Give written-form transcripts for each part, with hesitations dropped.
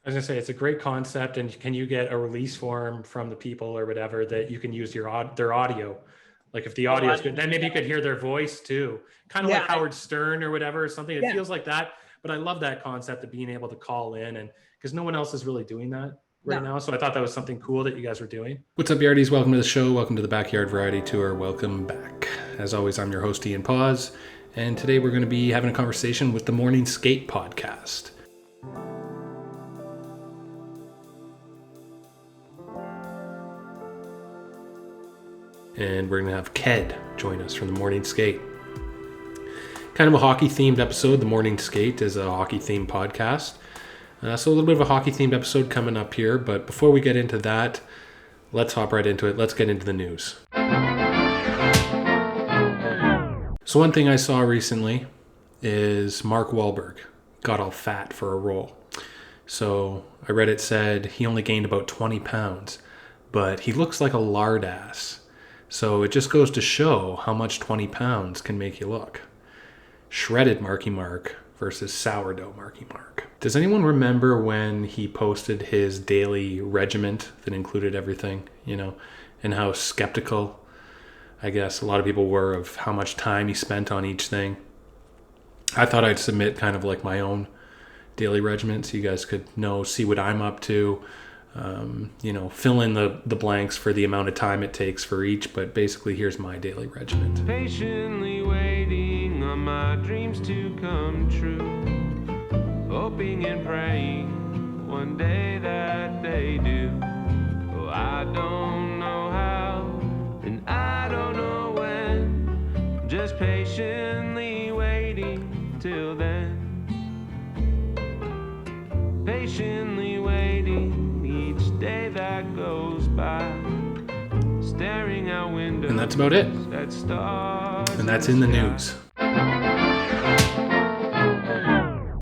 I was gonna say it's a great concept, and can you get a release form from the people or whatever that you can use their audio? Like if the Oh, audio I is good, then maybe you could hear their voice too, kind of like yeah, Howard Stern or whatever, or something. It yeah, feels like that, but I love that concept of being able to call in, and because no one else is really doing that right no. now, so I thought that was something cool that you guys were doing. What's up, Yardies? Welcome to the show. Welcome to the Backyard Variety Tour. Welcome back. As always, I'm your host Ian Pozz, and today we're going to be having a conversation with the Morning Skate podcast. And we're going to have KED join us from the Morning Skate. Kind of a hockey-themed episode. The Morning Skate is a hockey-themed podcast. So a little bit of a hockey-themed episode coming up here. But before we get into that, let's hop right into it. Let's get into the news. So one thing I saw recently is Mark Wahlberg got all fat for a role. So I read it said he only gained about 20 pounds, but he looks like a lard ass. So it just goes to show how much 20 pounds can make you look. Shredded Marky Mark versus sourdough Marky Mark. Does anyone remember when he posted his daily regiment that included everything, and how skeptical, I guess, a lot of people were of how much time he spent on each thing? I thought I'd submit kind of like my own daily regiment so you guys could see what I'm up to. Fill in the blanks for the amount of time it takes for each, but basically here's my daily regiment. Patiently waiting on my dreams to come true, hoping and praying one day that they do. Oh, I don't know how, and I don't know when, just patiently waiting till then. Patiently waiting each day that goes by, staring out windows. And that's about it. And that's in the news.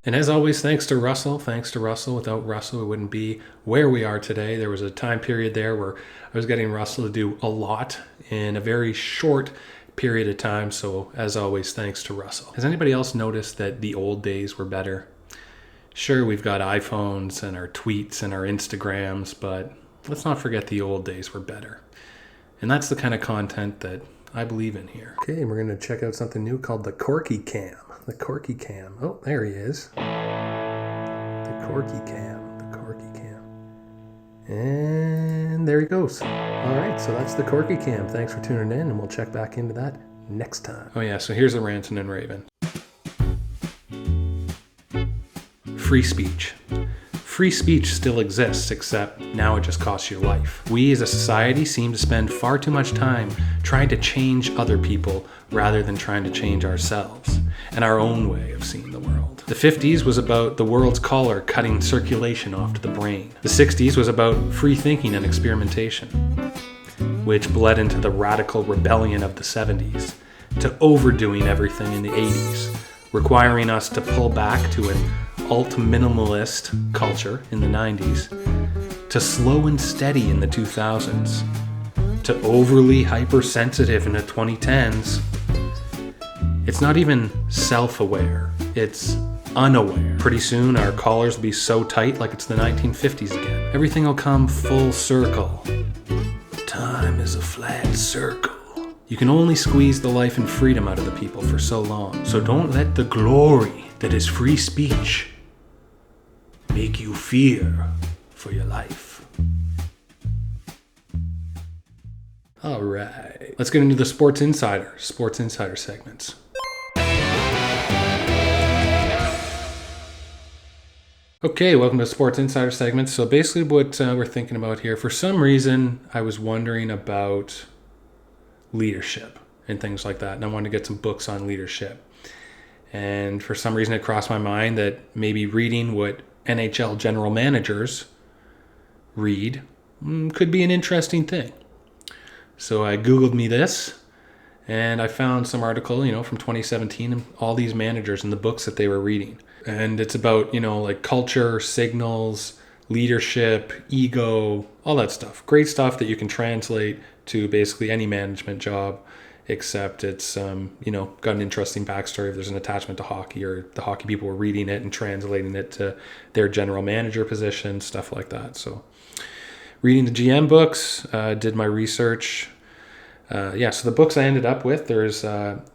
And as always, thanks to Russell. Without Russell, we wouldn't be where we are today. There was a time period there where I was getting Russell to do a lot in a very short period of time. So as always, thanks to Russell. Has anybody else noticed that the old days were better? Sure, we've got iPhones and our tweets and our Instagrams, but let's not forget the old days were better. And that's the kind of content that I believe in here. Okay, we're going to check out something new called the Corky Cam. The Corky Cam. Oh, there he is. The Corky Cam. And there he goes. All right, so that's the Corky Cam. Thanks for tuning in, and we'll check back into that next time. Oh yeah, so here's a ranting and raving. Free speech. Free speech still exists, except now it just costs your life. We as a society seem to spend far too much time trying to change other people rather than trying to change ourselves and our own way of seeing the world. The 50s was about the world's collar cutting circulation off to the brain. The 60s was about free thinking and experimentation, which bled into the radical rebellion of the 70s, to overdoing everything in the 80s, requiring us to pull back to an alt-minimalist culture in the 90s, to slow and steady in the 2000s, to overly hypersensitive in the 2010s. It's not even self-aware, it's unaware. Pretty soon our collars will be so tight like it's the 1950s again. Everything will come full circle. Time is a flat circle. You can only squeeze the life and freedom out of the people for so long. So don't let the glory that is free speech make you fear for your life. All right, let's get into the Sports Insider segments. Okay, welcome to Sports Insider segments. So basically what we're thinking about here, for some reason, I was wondering about leadership and things like that. And I wanted to get some books on leadership. And for some reason, it crossed my mind that maybe reading what NHL general managers read could be an interesting thing. So I Googled me this, and I found some article, from 2017, and all these managers and the books that they were reading. And it's about, like culture, signals, leadership, ego, all that stuff. Great stuff that you can translate to basically any management job except it's, got an interesting backstory. If there's an attachment to hockey, or the hockey people were reading it and translating it to their general manager position, stuff like that. So reading the GM books, did my research. So the books I ended up with, there's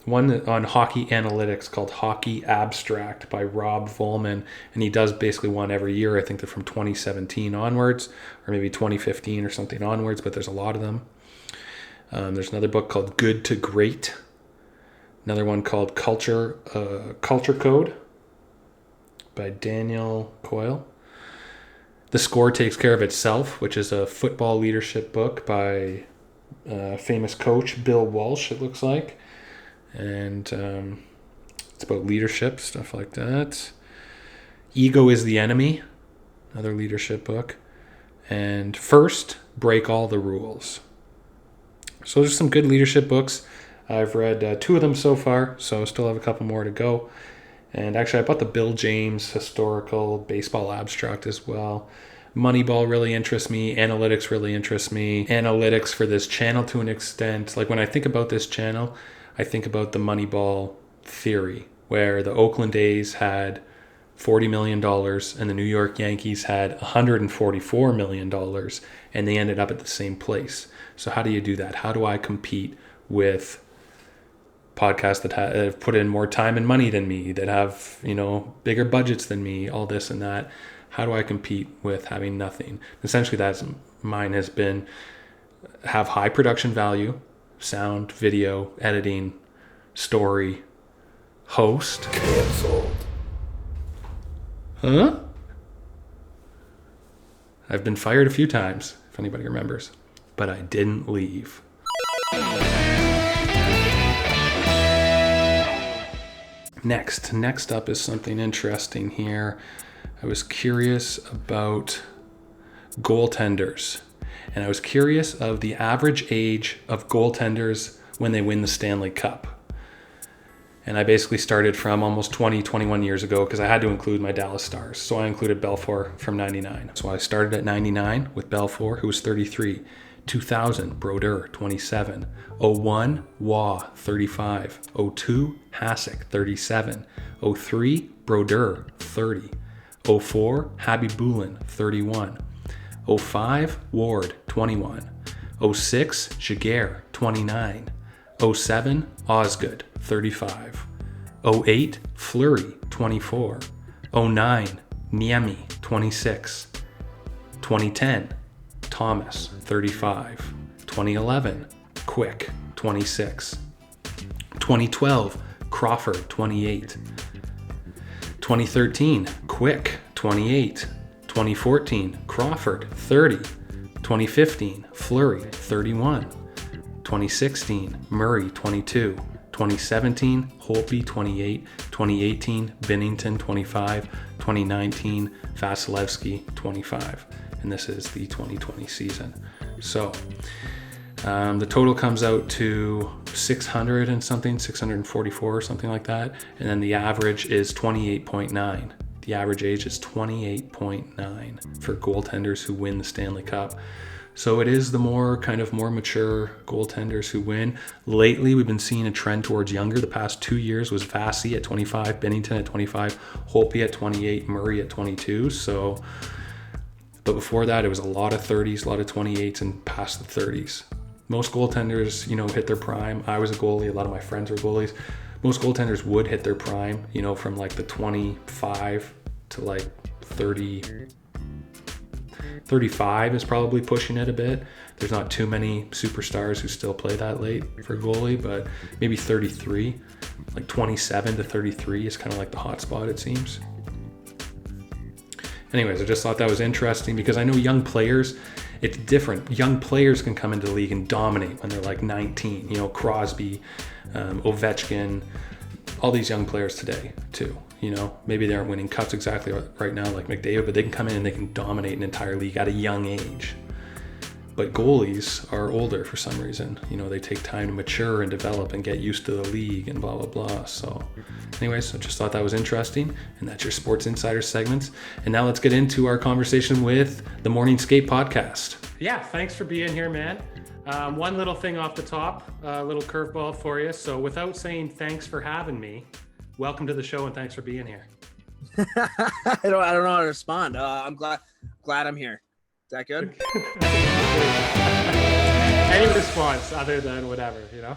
one on hockey analytics called Hockey Abstract by Rob Volman, and he does basically one every year. I think they're from 2017 onwards, or maybe 2015 or something onwards, but there's a lot of them. There's another book called Good to Great, another one called Culture Code by Daniel Coyle. The Score Takes Care of Itself, which is a football leadership book by famous coach Bill Walsh, it looks like. And it's about leadership, stuff like that. Ego is the Enemy, another leadership book. And First, Break All the Rules. So there's some good leadership books. I've read 2 of them so far, so I still have a couple more to go. And actually, I bought the Bill James Historical Baseball Abstract as well. Moneyball really interests me. Analytics really interests me. Analytics for this channel to an extent. Like when I think about this channel, I think about the Moneyball theory, where the Oakland A's had $40 million and the New York Yankees had $144 million, and they ended up at the same place. So how do you do that? How do I compete with podcasts that have put in more time and money than me, that have, bigger budgets than me, all this and that? How do I compete with having nothing? Essentially, that's mine has been have high production value, sound, video, editing, story, host. Canceled. Huh? I've been fired a few times, if anybody remembers, but I didn't leave. Next up is something interesting here. I was curious about goaltenders, and I was curious of the average age of goaltenders when they win the Stanley Cup. And I basically started from almost 21 years ago, because I had to include my Dallas Stars. So I included Belfour from 99. So I started at 99 with Belfour, who was 33. 2000, Brodeur, 27. 01, Waugh, 35. 02, Hasek, 37. 03, Brodeur, 30. 04, Habibulin, 31. 05, Ward, 21. 06, Jaguar, 29. 07, Osgood, 35. 08, Fleury, 24. 09, Niemi, 26. 2010, Thomas, 35. 2011, Quick, 26. 2012, Crawford, 28. 2013, Quick, 28. 2014, Crawford, 30. 2015, Fleury, 31. 2016, Murray, 22. 2017, Holtby, 28. 2018, Binnington, 25. 2019, Vasilevsky, 25. And this is the 2020 season. So the total comes out to 600 and something, 644 or something like that. And then the average is 28.9. The average age is 28.9 for goaltenders who win the Stanley Cup. So it is the more mature goaltenders who win. Lately, we've been seeing a trend towards younger. The past 2 years was Vasi at 25, Binnington at 25, Holtby at 28, Murray at 22. But before that, it was a lot of 30s, a lot of 28s, and past the 30s. Most goaltenders, hit their prime. I was a goalie. A lot of my friends were goalies. Most goaltenders would hit their prime, from like the 25 to like 30. 35 is probably pushing it a bit. There's not too many superstars who still play that late for goalie, but maybe 33, like 27 to 33 is kind of like the hot spot, it seems. Anyways, I just thought that was interesting because I know young players, it's different. Young players can come into the league and dominate when they're like 19. Crosby, Ovechkin, all these young players today too. Maybe they aren't winning cups exactly right now like McDavid, but they can come in and they can dominate an entire league at a young age. But goalies are older for some reason. They take time to mature and develop and get used to the league and blah, blah, blah. So anyways, I just thought that was interesting. And that's your Sports Insider segments. And now let's get into our conversation with the Morning Skate podcast. Yeah, thanks for being here, man. One little thing off the top, a little curveball for you. So without saying thanks for having me, welcome to the show and thanks for being here. I don't know how to respond. I'm glad I'm here. Is that good? Any response other than whatever, you know?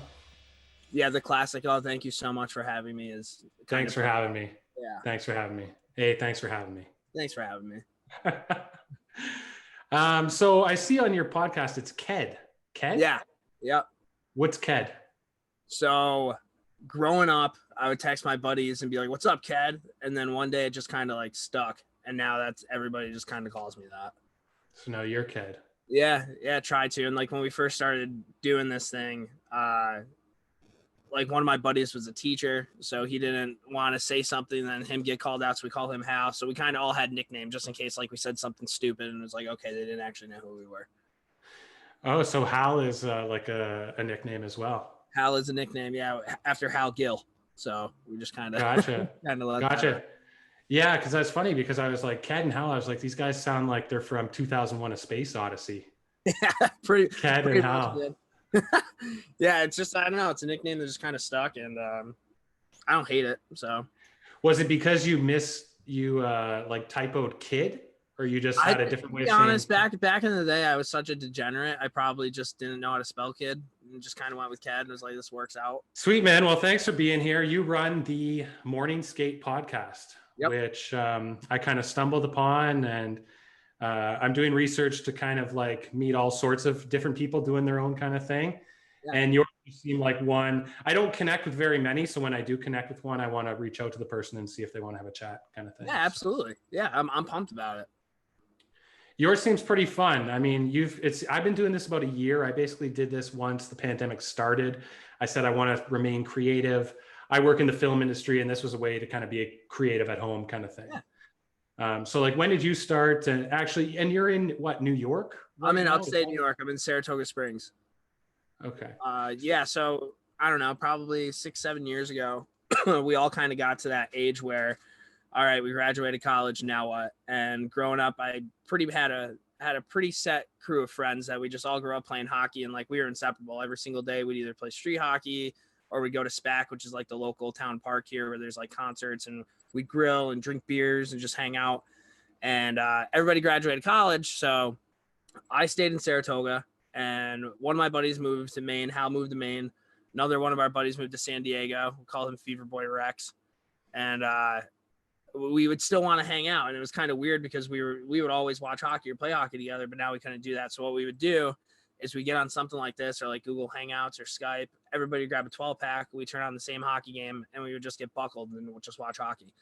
Yeah, the classic. Oh, thank you so much for having me. Thanks for having me. Yeah. Thanks for having me. Hey, thanks for having me. Thanks for having me. So I see on your podcast it's KED. KED? Yeah. Yep. What's KED? So growing up, I would text my buddies and be like, "What's up, KED?" And then one day it just kind of like stuck, and now that's everybody just kind of calls me that. So now you're KED. Yeah, try to. And like when we first started doing this thing, like one of my buddies was a teacher, so he didn't want to say something, then him get called out, so we call him Hal. So we kind of all had nicknames just in case like we said something stupid and it was like, okay, they didn't actually know who we were. Oh, so Hal is like a nickname as well. Hal is a nickname, yeah, after Hal Gill. So we just kind of gotcha. Gotcha. Yeah, because that's funny because I was like KED and Hal. I was like, these guys sound like they're from 2001: A Space Odyssey. Yeah, pretty KED and Hal. Yeah, it's just I don't know. It's a nickname that just kind of stuck, and I don't hate it. So, was it because you like typoed kid, or you just had a different way of saying? To be honest, back in the day, I was such a degenerate. I probably just didn't know how to spell kid, and just kind of went with KED, and was like, this works out. Sweet, man. Well, thanks for being here. You run the Morning Skate podcast, which I kind of stumbled upon, and I'm doing research to kind of like meet all sorts of different people doing their own kind of thing. Yeah. And you seem like one. I don't connect with very many, so when I do connect with one, I want to reach out to the person and see if they want to have a chat, kind of thing. Yeah, absolutely. Yeah, I'm pumped about it. Yours seems pretty fun. I mean, I've been doing this about a year. I basically did this once the pandemic started. I said I want to remain creative. I work in the film industry, and this was a way to kind of be a creative at home kind of thing. Yeah. So like, when did you start? And you're in what, New York? Right, I'm in upstate New York. I'm in Saratoga Springs. Okay. Yeah. So I don't know, probably 6-7 years ago, we all kind of got to that age where, all right, we graduated college. Now what? And growing up, I had a pretty set crew of friends that we just all grew up playing hockey, and like we were inseparable. Every single day, we'd either play street hockey or we'd go to SPAC, which is like the local town park here where there's like concerts, and we grill and drink beers and just hang out. And everybody graduated college, so I stayed in Saratoga. And one of my buddies moved to Maine. Hal moved to Maine. Another one of our buddies moved to San Diego. We called him Fever Boy Rex. And we would still want to hang out. And it was kind of weird because we would always watch hockey or play hockey together, but now we couldn't do that. So what we would do is we get on something like this or like Google Hangouts or Skype. Everybody would grab a 12-pack. We turn on the same hockey game, and we would just get buckled and we'll just watch hockey.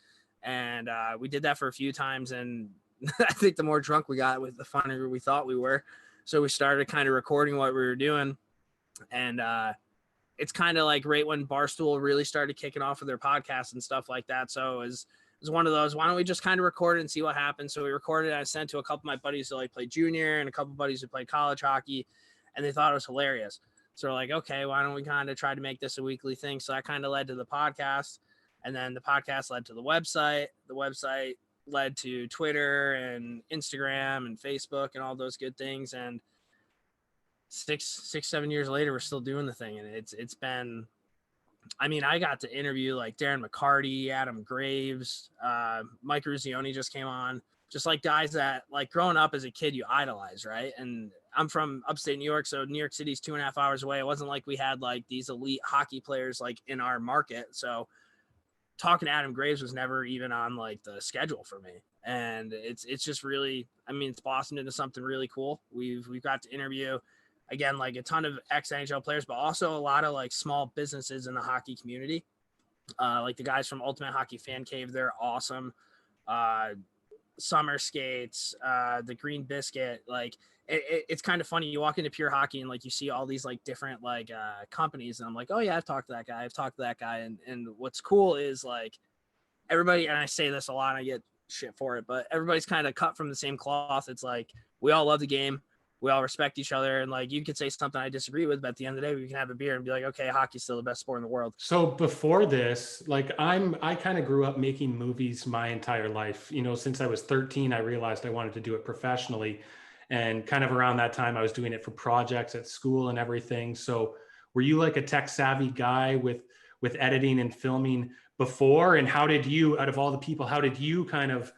And we did that for a few times. And I think the more drunk we got, the funnier we thought we were. So we started kind of recording what we were doing. And it's kind of like right when Barstool really started kicking off with their podcasts and stuff like that. So it was one of those, why don't we just kind of record it and see what happens? So we recorded it. I sent to a couple of my buddies who like played junior and a couple of buddies who played college hockey, and they thought it was hilarious. So we're like, okay, why don't we kind of try to make this a weekly thing? So that kind of led to the podcast, and then the podcast led to the website. The website led to Twitter and Instagram and Facebook and all those good things. And 7 years later, we're still doing the thing. And it's been, I mean, I got to interview like Darren McCarty, Adam Graves, Mike Ruzioni just came on, just like guys that like growing up as a kid, you idolize. Right. And I'm from upstate New York. So New York City's 2.5 hours away. It wasn't like we had like these elite hockey players like in our market. So talking to Adam Graves was never even on like the schedule for me. And it's just really, I mean, it's blossomed into something really cool. We've got to interview, again, like a ton of ex-NHL players, but also a lot of like small businesses in the hockey community. Like the guys from Ultimate Hockey Fan Cave, they're awesome. Summer Skates, the Green Biscuit, like it's kind of funny. You walk into Pure Hockey and like you see all these like different like companies, and I'm like, oh yeah, I've talked to that guy. And what's cool is like everybody, and I say this a lot, and I get shit for it, but everybody's kind of cut from the same cloth. It's like we all love the game, we all respect each other, and like you could say something I disagree with, but at the end of the day, we can have a beer and be like, okay, hockey's still the best sport in the world. So before this, like I kind of grew up making movies my entire life. You know, since I was 13, I realized I wanted to do it professionally. And kind of around that time, I was doing it for projects at school and everything. So were you like a tech savvy guy with editing and filming before? And how did you, out of all the people, how did you kind of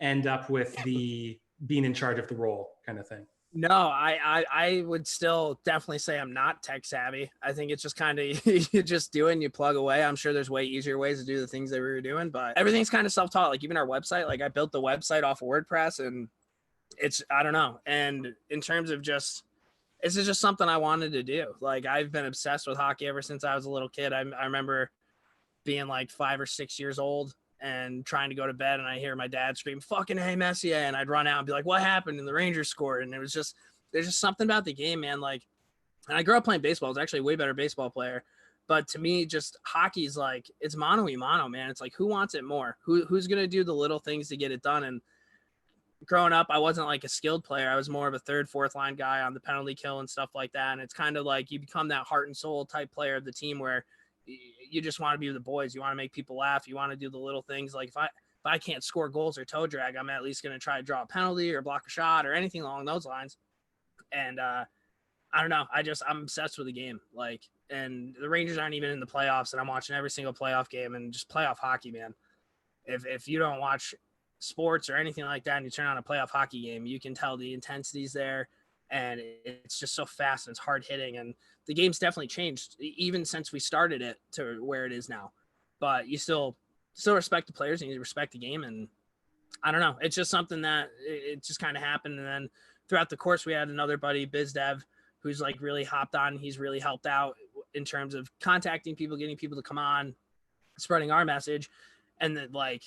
end up with the being in charge of the role kind of thing? No, I would still definitely say I'm not tech savvy. I think it's just kind of you just do it and you plug away. I'm sure there's way easier ways to do the things that we were doing, but everything's kind of self-taught. Like even our website, like I built the website off of WordPress, and it's, I don't know. And in terms of just, this is just something I wanted to do. Like I've been obsessed with hockey ever since I was a little kid. I remember being like 5 or 6 years old and trying to go to bed, and I hear my dad scream, "Fucking hey, Messier," and I'd run out and be like, "What happened?" And the Rangers scored. And it was just, there's just something about the game, man. Like, and I grew up playing baseball. I was actually a way better baseball player. But to me, just hockey's like, it's mano y mano, man. It's like, who wants it more? Who's going to do the little things to get it done? And growing up, I wasn't like a skilled player. I was more of a third, fourth line guy on the penalty kill and stuff like that. And it's kind of like you become that heart and soul type player of the team where you just want to be with the boys. You want to make people laugh. You want to do the little things. Like if I can't score goals or toe drag, I'm at least going to try to draw a penalty or block a shot or anything along those lines. And I don't know. I'm obsessed with the game. Like, and the Rangers aren't even in the playoffs, and I'm watching every single playoff game, and just playoff hockey, man. If you don't watch sports or anything like that and you turn on a playoff hockey game, you can tell the intensity's there, and it's just so fast and it's hard hitting. And the game's definitely changed even since we started it to where it is now. But you still respect the players and you respect the game. And I don't know. It's just something that it just kind of happened. And then throughout the course, we had another buddy, BizDev, who's like really hopped on. He's really helped out in terms of contacting people, getting people to come on, spreading our message. And then like,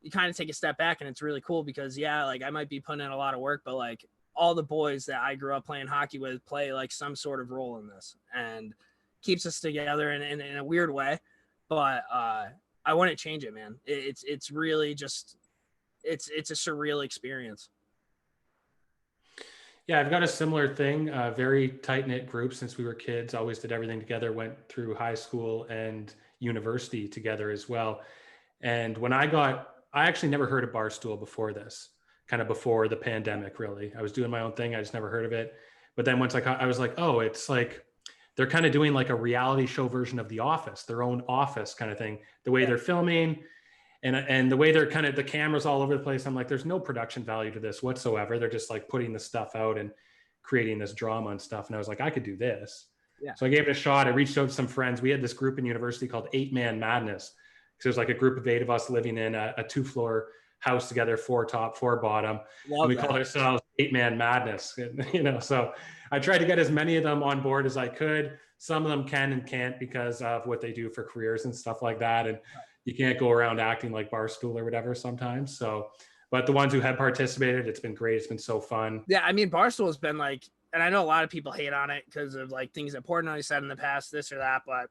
you kind of take a step back, and it's really cool because like I might be putting in a lot of work, but like all the boys that I grew up playing hockey with play like some sort of role in this, and keeps us together in a weird way. But I wouldn't change it, man. It's really just, it's a surreal experience. Yeah, I've got a similar thing. Very tight knit group since we were kids. Always did everything together. Went through high school and university together as well. And when I actually never heard of Barstool before this, kind of before the pandemic, really. I was doing my own thing. I just never heard of it. But then once I was like, oh, it's like they're kind of doing like a reality show version of The Office, their own office kind of thing. The way they're filming and the way they're kind of, the cameras all over the place. I'm like, there's no production value to this whatsoever. They're just like putting the stuff out and creating this drama and stuff. And I was like, I could do this. Yeah. So I gave it a shot. I reached out to some friends. We had this group in university called 8-Man Madness. So there's like a group of 8 of us living in a 2-floor house together, 4 top, 4 bottom. And we called ourselves 8-Man Madness, so I tried to get as many of them on board as I could. Some of them can and can't because of what they do for careers and stuff like that. And you can't go around acting like Barstool or whatever sometimes. So, but the ones who have participated, it's been great. It's been so fun. Yeah. I mean, Barstool has been like, and I know a lot of people hate on it because of like things that Portnoy said in the past, this or that. But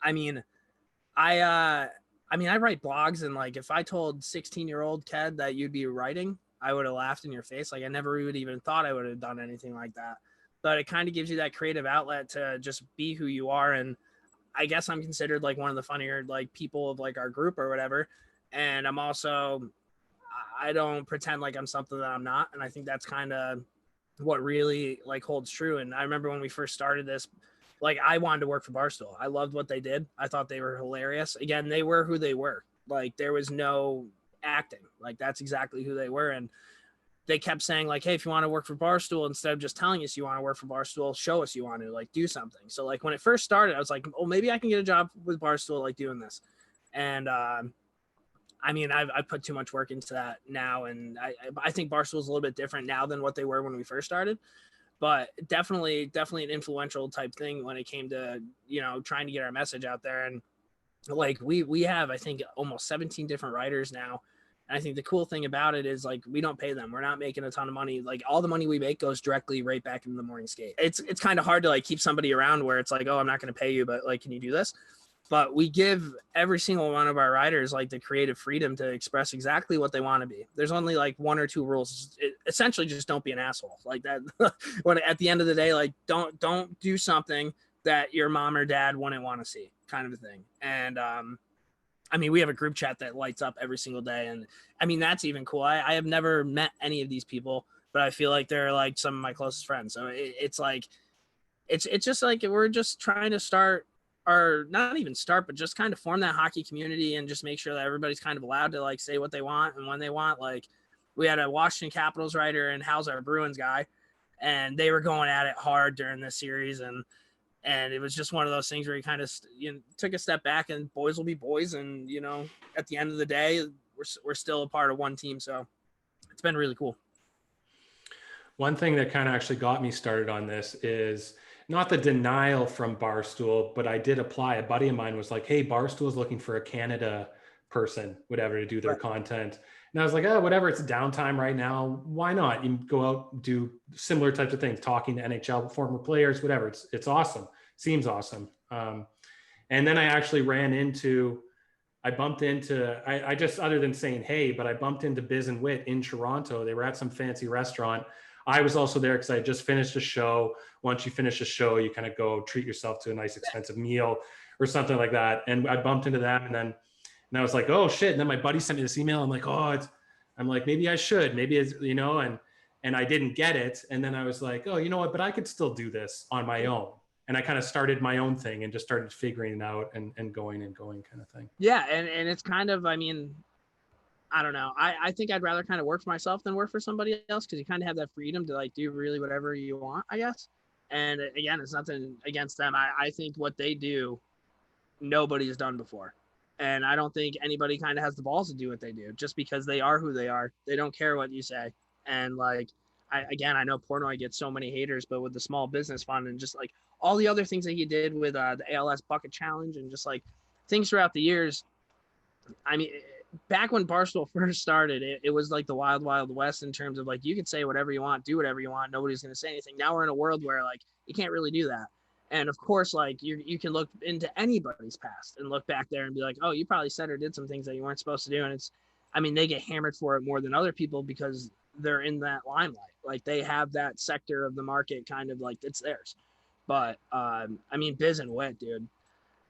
I mean, I write blogs, and like if I told 16-year-old KED that you'd be writing, I would have laughed in your face. Like I never would even thought I would have done anything like that. But it kind of gives you that creative outlet to just be who you are. And I guess I'm considered like one of the funnier like people of like our group or whatever. And I'm also, I don't pretend like I'm something that I'm not. And I think that's kind of what really like holds true. And I remember when we first started this, like I wanted to work for Barstool. I loved what they did. I thought they were hilarious. Again, they were who they were. Like there was no acting. Like that's exactly who they were. And they kept saying like, hey, if you want to work for Barstool, instead of just telling us you want to work for Barstool, show us you want to like do something. So like when it first started, I was like, oh, maybe I can get a job with Barstool, like doing this. And I mean, I've put too much work into that now. And I think Barstool is a little bit different now than what they were when we first started. But definitely an influential type thing when it came to, trying to get our message out there. And like we have, I think, almost 17 different writers now. And I think the cool thing about it is like we don't pay them. We're not making a ton of money. Like all the money we make goes directly right back into the morning skate. It's kind of hard to like keep somebody around where it's like, oh, I'm not going to pay you, but like, can you do this? But we give every single one of our writers like the creative freedom to express exactly what they want to be. There's only like 1 or 2 rules. Essentially, just don't be an asshole like that. When at the end of the day, like don't do something that your mom or dad wouldn't want to see, kind of a thing. And I mean, we have a group chat that lights up every single day, and I mean that's even cool. I have never met any of these people, but I feel like they're like some of my closest friends. So it's like, it's just like we're just trying to start, or not even start, but just kind of form that hockey community and just make sure that everybody's kind of allowed to like say what they want and when they want. Like we had a Washington Capitals writer and Hal's our Bruins guy, and they were going at it hard during this series. And it was just one of those things where you kind of took a step back, and boys will be boys. And, you know, at the end of the day, we're still a part of one team. So it's been really cool. One thing that kind of actually got me started on this is not the denial from Barstool, but I did apply. A buddy of mine was like, hey, Barstool is looking for a Canada person, whatever, to do their content. And I was like, oh, whatever, it's downtime right now. Why not? You go out and do similar types of things, talking to NHL former players, whatever. It's awesome. Seems awesome. And then I actually bumped into, I just, other than saying, hey, but I bumped into Biz and Wit in Toronto. They were at some fancy restaurant. I was also there because I just finished a show. Once you finish a show, you kind of go treat yourself to a nice expensive meal or something like that. And I bumped into them, and I was like, oh shit. And then my buddy sent me this email. I'm like, I'm like, maybe I should, maybe it's, you know, and I didn't get it. And then I was like, oh, you know what, but I could still do this on my own. And I kind of started my own thing and just started figuring it out and going kind of thing. Yeah. And it's kind of, I mean, I don't know. I think I'd rather kind of work for myself than work for somebody else, because you kind of have that freedom to like do really whatever you want, I guess. And again, it's nothing against them. I think what they do, nobody has done before. And I don't think anybody kind of has the balls to do what they do, just because they are who they are. They don't care what you say. And like, I know Portnoy gets so many haters, but with the small business fund and just like all the other things that he did with the ALS bucket challenge and just like things throughout the years, I mean, back when Barstool first started, it was like the wild, wild west in terms of like, you can say whatever you want, do whatever you want. Nobody's going to say anything. Now we're in a world where like, you can't really do that. And of course, like you can look into anybody's past and look back there and be like, oh, you probably said or did some things that you weren't supposed to do. And they get hammered for it more than other people because they're in that limelight. Like they have that sector of the market kind of like it's theirs. But Biz and Wit, dude,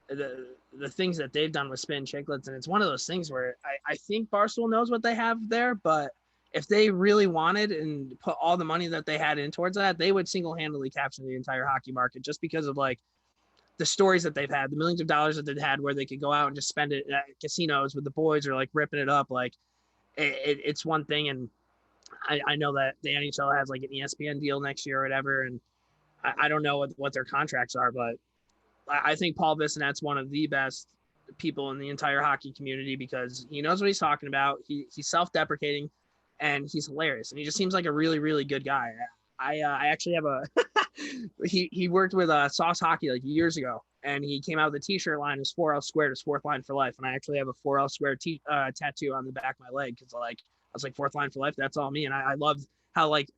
the things that they've done with Spin Chicklets, and it's one of those things where I think Barstool knows what they have there, but if they really wanted and put all the money that they had in towards that, they would single-handedly capture the entire hockey market, just because of like the stories that they've had, the millions of dollars that they've had where they could go out and just spend it at casinos with the boys or like ripping it up. Like it's one thing. And I know that the NHL has like an ESPN deal next year or whatever. And I don't know what their contracts are, but I think Paul Bissonnette's one of the best people in the entire hockey community, because he knows what he's talking about. He's self-deprecating and he's hilarious. And he just seems like a really, really good guy. I actually have he worked with Soares Hockey like years ago, and he came out with a t-shirt line. His 4L squared, his fourth line for life. And I actually have a 4L squared tattoo on the back of my leg, because I was like, fourth line for life, that's all me. And I loved how like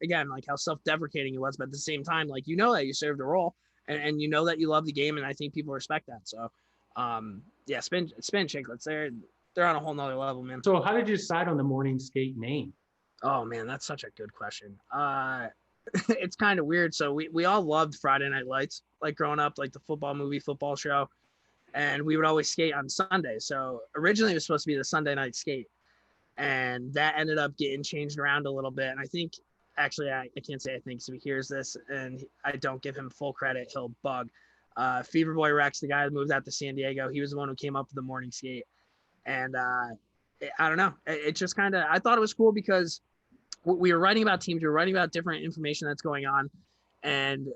how self-deprecating he was, but at the same time, like, you know that you served a role, and you know that you love the game, and I think people respect that. So yeah, Spin Chicklets, they're on a whole nother level, man. So how did you decide on the morning skate name? Oh man, that's such a good question. It's kind of weird. So we all loved Friday Night Lights, like growing up, like the football show, and we would always skate on Sunday. So originally it was supposed to be the Sunday night skate, and that ended up getting changed around a little bit. And I think, actually, I can't say I think, so he hears this and I don't give him full credit, he'll bug. Fever Boy Rex, the guy that moved out to San Diego, he was the one who came up with the morning skate. And I don't know, it just kind of, I thought it was cool because we were writing about teams, we were writing about different information that's going on. And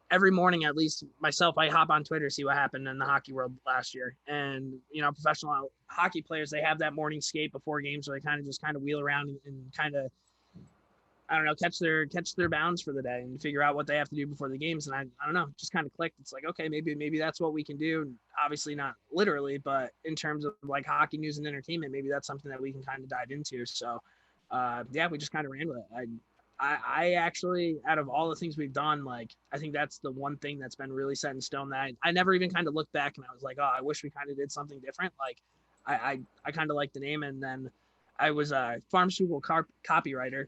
every morning, at least myself, I hop on Twitter, see what happened in the hockey world last year. And, you know, professional hockey players, they have that morning skate before games where they kind of wheel around and kind of, I don't know, catch their bounds for the day and figure out what they have to do before the games. And I don't know, just kind of clicked. It's like, okay, maybe that's what we can do. Obviously not literally, but in terms of like hockey news and entertainment, maybe that's something that we can kind of dive into. So yeah, we just kind of ran with it. I actually, out of all the things we've done, like, I think that's the one thing that's been really set in stone that I never even kind of looked back and I was like, oh, I wish we kind of did something different. Like I kind of like the name. And then I was a pharmaceutical copywriter.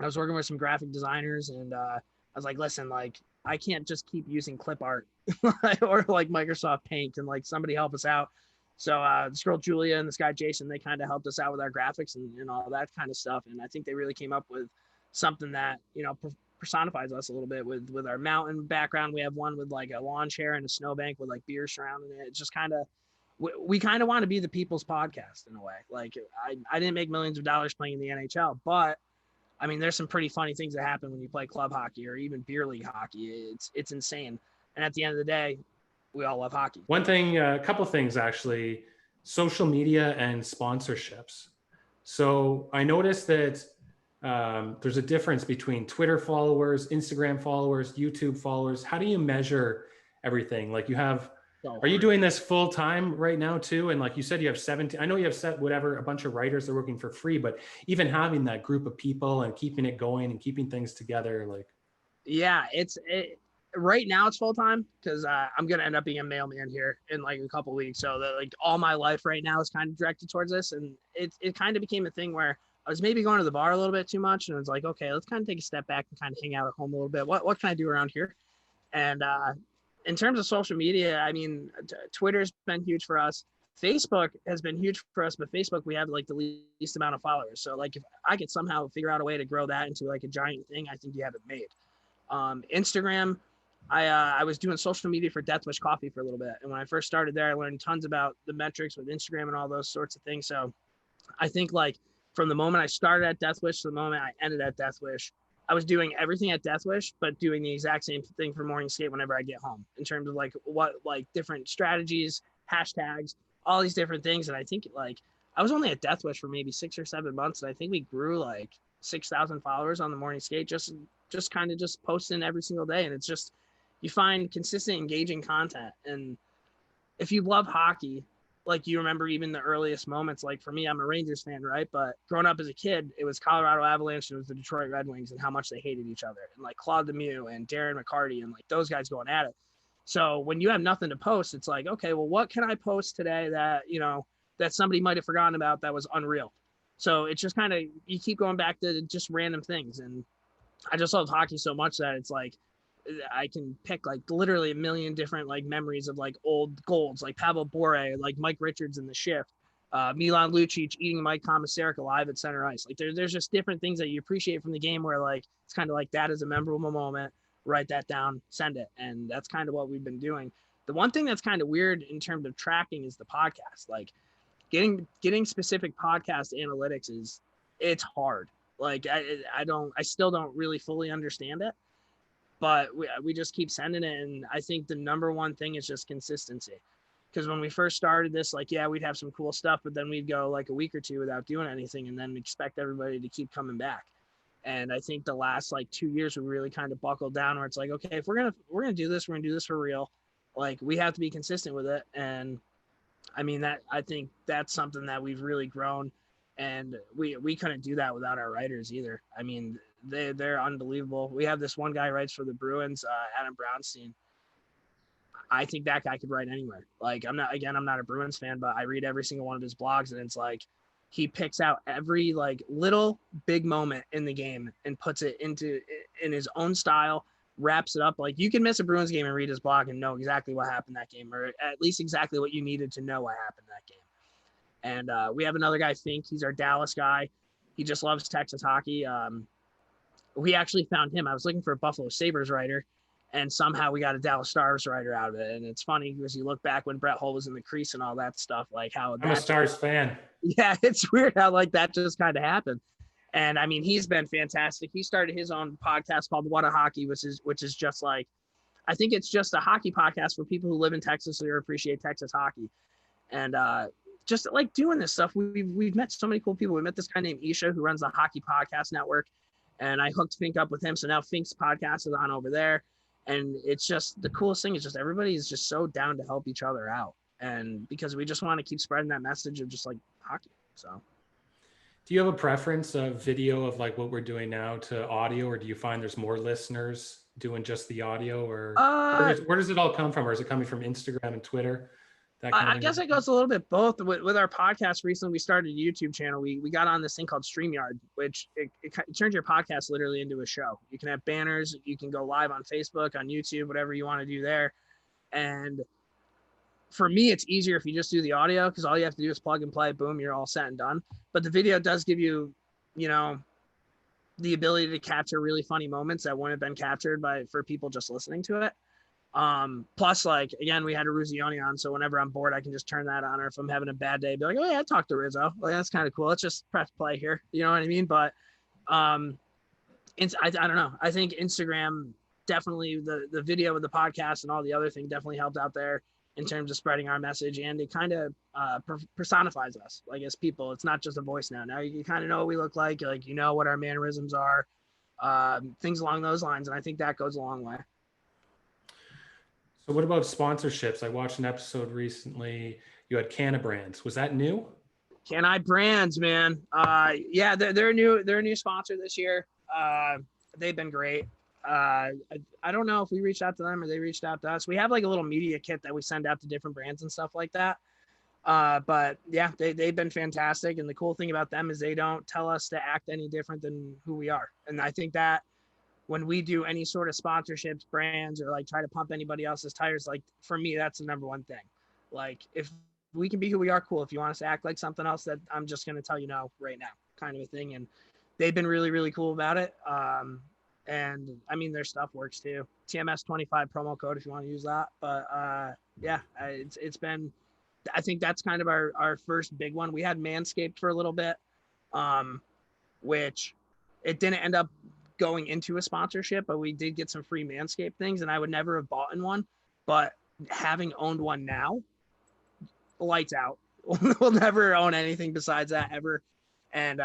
I was working with some graphic designers, and I was like, listen, like, I can't just keep using clip art or like Microsoft Paint, and like somebody help us out. So this girl, Julia, and this guy, Jason, they kind of helped us out with our graphics and all that kind of stuff. And I think they really came up with something that, you know, personifies us a little bit with our mountain background. We have one with like a lawn chair and a snowbank with like beer surrounding it. It's just kind of, we kind of want to be the people's podcast in a way. Like I didn't make millions of dollars playing in the NHL, but I mean, there's some pretty funny things that happen when you play club hockey or even beer league hockey. It's insane. And at the end of the day, we all love hockey. One thing, a couple things actually, social media and sponsorships. So I noticed that there's a difference between Twitter followers, Instagram followers, YouTube followers. How do you measure everything? Like you have, are you doing this full time right now too? And like you said, you have 17, I know you have set whatever, a bunch of writers that are working for free, but even having that group of people and keeping it going and keeping things together, like. Yeah, right now it's full time because I'm going to end up being a mailman here in like a couple weeks. So that like all my life right now is kind of directed towards this. And it kind of became a thing where I was maybe going to the bar a little bit too much. And it was like, okay, let's kind of take a step back and kind of hang out at home a little bit. What can I do around here? And in terms of social media, I mean, Twitter's been huge for us. Facebook has been huge for us, but Facebook, we have like the least amount of followers. So like if I could somehow figure out a way to grow that into like a giant thing, I think you have it made. Instagram, I was doing social media for Death Wish Coffee for a little bit. And when I first started there, I learned tons about the metrics with Instagram and all those sorts of things. So I think like from the moment I started at Death Wish to the moment I ended at Death Wish, I was doing everything at Death Wish, but doing the exact same thing for Morning Skate whenever I get home in terms of like what, like different strategies, hashtags, all these different things. And I think like I was only at Death Wish for maybe 6 or 7 months. And I think we grew like 6,000 followers on the Morning Skate, just kind of just posting every single day. And it's just, you find consistent, engaging content. And if you love hockey, like you remember even the earliest moments, like for me, I'm a Rangers fan, right? But growing up as a kid, it was Colorado Avalanche and it was the Detroit Red Wings and how much they hated each other. And like Claude Lemieux and Darren McCarty and like those guys going at it. So when you have nothing to post, it's like, okay, well, what can I post today that, you know, that somebody might have forgotten about that was unreal? So it's just kind of, you keep going back to just random things. And I just love hockey so much that it's like, I can pick like literally a million different like memories of like old golds, like Pavel Bure, like Mike Richards in the shift, Milan Lucic eating Mike Komisarek alive at center ice. Like there's just different things that you appreciate from the game where like, it's kind of like that is a memorable moment, write that down, send it. And that's kind of what we've been doing. The one thing that's kind of weird in terms of tracking is the podcast. Like getting specific podcast analytics it's hard. Like I still don't really fully understand it. But we just keep sending it. And I think the number one thing is just consistency. Because when we first started this, like, yeah, we'd have some cool stuff, but then we'd go like a week or two without doing anything and then expect everybody to keep coming back. And I think the last like 2 years, we really kind of buckled down where it's like, okay, if we're going to do this, we're going to do this for real. Like we have to be consistent with it. And I mean, I think that's something that we've really grown. And we couldn't do that without our writers either. I mean, they're unbelievable. We have this one guy who writes for the Bruins, Adam Brownstein. I think that guy could write anywhere. Like I'm not a Bruins fan, but I read every single one of his blogs and it's like he picks out every like little big moment in the game and puts it in his own style, wraps it up. Like you can miss a Bruins game and read his blog and know exactly what happened that game, or at least exactly what you needed to know what happened that game. And we have another guy, Fink. He's our Dallas guy. He just loves Texas hockey. We actually found him. I was looking for a Buffalo Sabres writer, and somehow we got a Dallas Stars writer out of it. And it's funny because you look back when Brett Hull was in the crease and all that stuff, like how I'm a Stars fan. Yeah, it's weird how like that just kind of happened. And I mean, he's been fantastic. He started his own podcast called What a Hockey, which is just like, I think it's just a hockey podcast for people who live in Texas or appreciate Texas hockey. And just like doing this stuff, we've met so many cool people. We met this guy named Isha who runs the Hockey Podcast Network, and I hooked Fink up with him. So now Fink's podcast is on over there, and it's just the coolest thing is just everybody is just so down to help each other out, and because we just want to keep spreading that message of just like hockey. So, do you have a preference of video of like what we're doing now to audio, or do you find there's more listeners doing just the audio, or where does it all come from, or is it coming from Instagram and Twitter? I guess it goes a little bit both. With our podcast recently, we started a YouTube channel. We got on this thing called StreamYard, which it turns your podcast literally into a show. You can have banners. You can go live on Facebook, on YouTube, whatever you want to do there. And for me, it's easier if you just do the audio because all you have to do is plug and play. Boom, you're all set and done. But the video does give you, you know, the ability to capture really funny moments that wouldn't have been captured for people just listening to it. Plus, like, again, we had a Ruzioni on, so whenever I'm bored, I can just turn that on, or if I'm having a bad day, be like, oh yeah, I talked to Rizzo. Like, that's kind of cool. Let's just press play here. You know what I mean? But I don't know. I think Instagram definitely, the video with the podcast and all the other thing definitely helped out there in terms of spreading our message, and it kind of personifies us, like, as people. It's not just a voice now. Now you kind of know what we look like, you know what our mannerisms are, things along those lines, and I think that goes a long way. So what about sponsorships? I watched an episode recently. You had Canna Brands. Was that new? Can I Brands, man? Yeah, they're a new sponsor this year. They've been great. I don't know if we reached out to them or they reached out to us. We have like a little media kit that we send out to different brands and stuff like that. But yeah, they've been fantastic. And the cool thing about them is they don't tell us to act any different than who we are. And I think that when we do any sort of sponsorships, brands, or like try to pump anybody else's tires, like, for me, that's the number one thing. Like, if we can be who we are, cool. If you want us to act like something else, that I'm just going to tell you no right now, kind of a thing. And they've been really, really cool about it. And I mean, their stuff works too. TMS 25 promo code if you want to use that. But yeah, it's been, I think that's kind of our first big one. We had Manscaped for a little bit, which it didn't end up going into a sponsorship, but we did get some free Manscaped things, and I would never have bought in one. But having owned one now, lights out. We'll never own anything besides that ever. And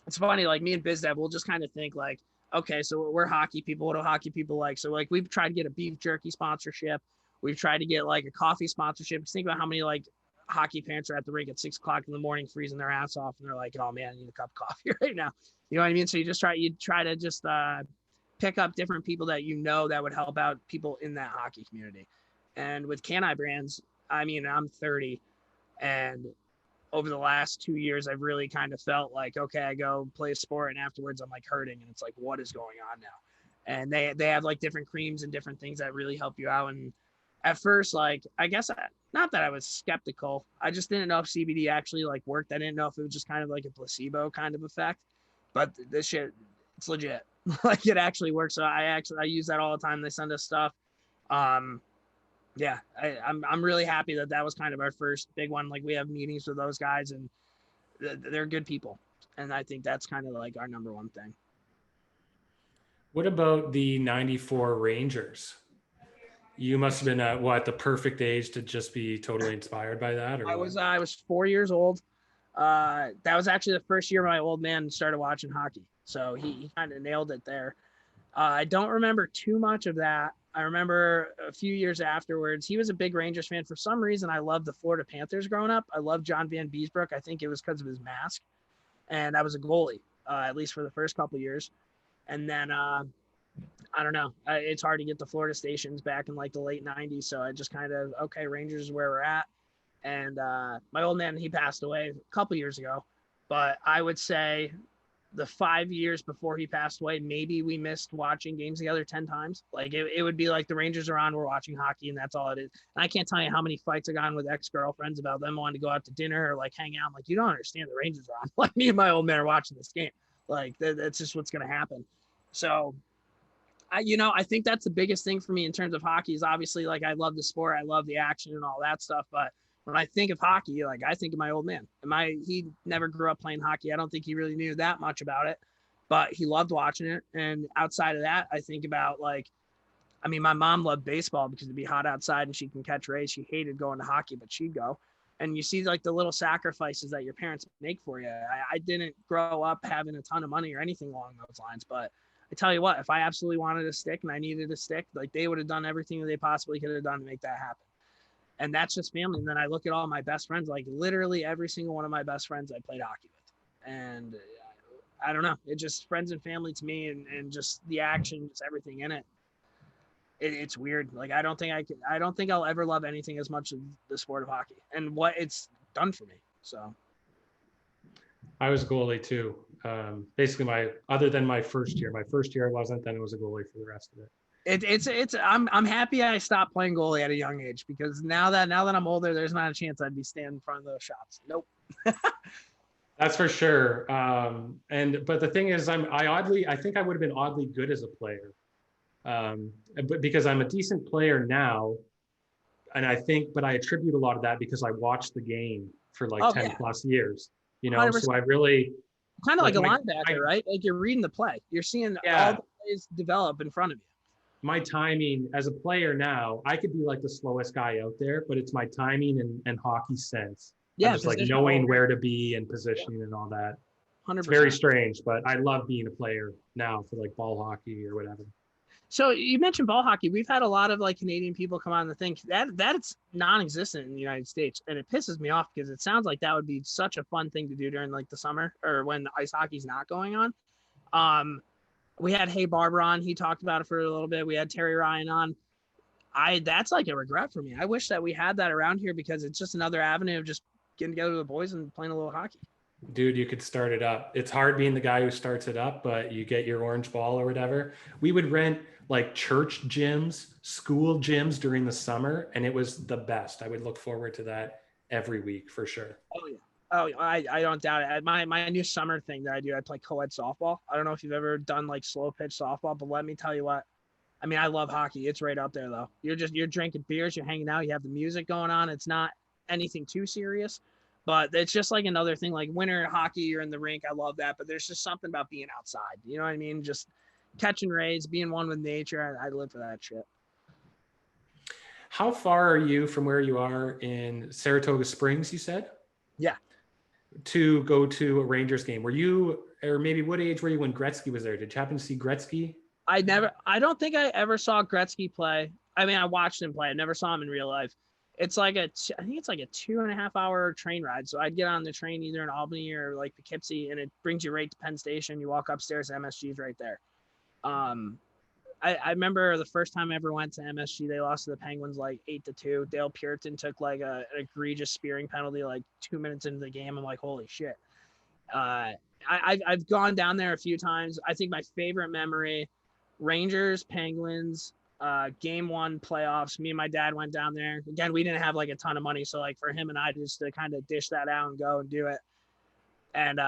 it's funny, like, me and BizDev, we'll just kind of think like, okay, so we're hockey people. What do hockey people like? So like, we've tried to get a beef jerky sponsorship. We've tried to get like a coffee sponsorship. Just think about how many like hockey parents are at the rink at 6 o'clock in the morning, freezing their ass off. And they're like, oh man, I need a cup of coffee right now. You know what I mean? So you try to just pick up different people that you know that would help out people in that hockey community. And with Can I Brands, I mean, I'm 30, and over the last 2 years, I've really kind of felt like, okay, I go play a sport and afterwards I'm like hurting, and it's like, what is going on now? And they have like different creams and different things that really help you out. And at first, like, I guess not that I was skeptical. I just didn't know if CBD actually like worked. I didn't know if it was just kind of like a placebo kind of effect, but this shit, it's legit. Like, it actually works. So I use that all the time. They send us stuff. Yeah, I'm really happy that was kind of our first big one. Like, we have meetings with those guys, and they're good people. And I think that's kind of like our number one thing. What about the 94 Rangers? You must have been at the perfect age to just be totally inspired by that? Or I was 4 years old. That was actually the first year my old man started watching hockey. So he kind of nailed it there. I don't remember too much of that. I remember a few years afterwards, he was a big Rangers fan. For some reason, I loved the Florida Panthers growing up. I loved John Van Beesbrook. I think it was because of his mask. And I was a goalie, at least for the first couple of years. And then, I don't know. It's hard to get the Florida stations back in like the late 90s. So I just kind of, okay, Rangers is where we're at. And my old man, he passed away a couple years ago. But I would say the 5 years before he passed away, maybe we missed watching games together 10 times. Like, it would be like the Rangers are on, we're watching hockey, and that's all it is. And I can't tell you how many fights I got with ex-girlfriends about them wanting to go out to dinner or like hang out. I'm like, you don't understand, the Rangers are on. Like, me and my old man are watching this game. Like, that's just what's going to happen. So I think that's the biggest thing for me in terms of hockey is obviously, like, I love the sport. I love the action and all that stuff. But when I think of hockey, like, I think of my old man. He never grew up playing hockey. I don't think he really knew that much about it, but he loved watching it. And outside of that, I think about, like, I mean, my mom loved baseball because it'd be hot outside and she can catch rays. She hated going to hockey, but she'd go. And you see, like, the little sacrifices that your parents make for you. I didn't grow up having a ton of money or anything along those lines, but I tell you what, if I absolutely wanted a stick and I needed a stick, like, they would have done everything that they possibly could have done to make that happen. And that's just family. And then I look at all my best friends, like, literally every single one of my best friends I played hockey with. And I don't know, it just friends and family to me, and just the action, just everything in it. It's weird. Like, I don't think I'll ever love anything as much as the sport of hockey and what it's done for me. So I was a goalie too. Basically other than my first year I wasn't, then it was a goalie for the rest of it. I'm happy I stopped playing goalie at a young age, because now that I'm older, there's not a chance I'd be standing in front of those shots. Nope. That's for sure. But the thing is, I think I would have been oddly good as a player. But because I'm a decent player now, and but I attribute a lot of that because I watched the game for like Oh 10 yeah, plus years, so 100%. I really Kind of like a my, linebacker, right? Like you're reading the play. You're seeing all yeah, the plays develop in front of you. my timing as a player now, I could be like the slowest guy out there, but it's my timing and hockey sense. I'm Yeah, just like positional. knowing where to be and positioning and all that. It's very 100%. strange, but I love being a player now for like ball hockey or whatever. So you mentioned ball hockey. We've had a lot of like Canadian people come on to think that's non-existent in the United States, and it pisses me off because it sounds like that would be such a fun thing to do during like the summer or when the ice hockey's not going on. We had Hey Barber on. He talked about it for a little bit. We had Terry Ryan on. That's like a regret for me. I wish that we had that around here because it's just another avenue of just getting together with the boys and playing a little hockey. Dude, you could start it up. It's hard being the guy who starts it up, but you get your orange ball or whatever. We would rent like church gyms, school gyms during the summer, and it was the best. I would look forward to that every week for sure. Oh yeah. Oh, I don't doubt it. My new summer thing that I do, I play co-ed softball. I don't know if you've ever done like slow pitch softball, but let me tell you what. I mean, I love hockey. It's right up there though. You're drinking beers, you're hanging out, you have the music going on. It's not anything too serious, but it's just like another thing. Like winter hockey, you're in the rink. I love that, but there's just something about being outside. You know what I mean? Just catching rays, being one with nature. I live for that shit. How far are you from where you are in Saratoga Springs, you said? Yeah. To go to a Rangers game. Were you, or maybe what age were you when Gretzky was there? Did you happen to see Gretzky? I don't think I ever saw Gretzky play. I mean, I watched him play. I never saw him in real life. It's like I think it's like a 2.5 hour train ride. So I'd get on the train either in Albany or like Poughkeepsie, and it brings you right to Penn Station. You walk upstairs, MSG's right there. I remember the first time I ever went to MSG, they lost to the Penguins like 8-2. Dale Puritan took like an egregious spearing penalty like 2 minutes into the game. I'm like, holy shit. I've gone down there a few times. I think my favorite memory, Rangers, Penguins, game 1 playoffs. Me and my dad went down there. Again, we didn't have like a ton of money. So like for him and I just to kind of dish that out and go and do it. And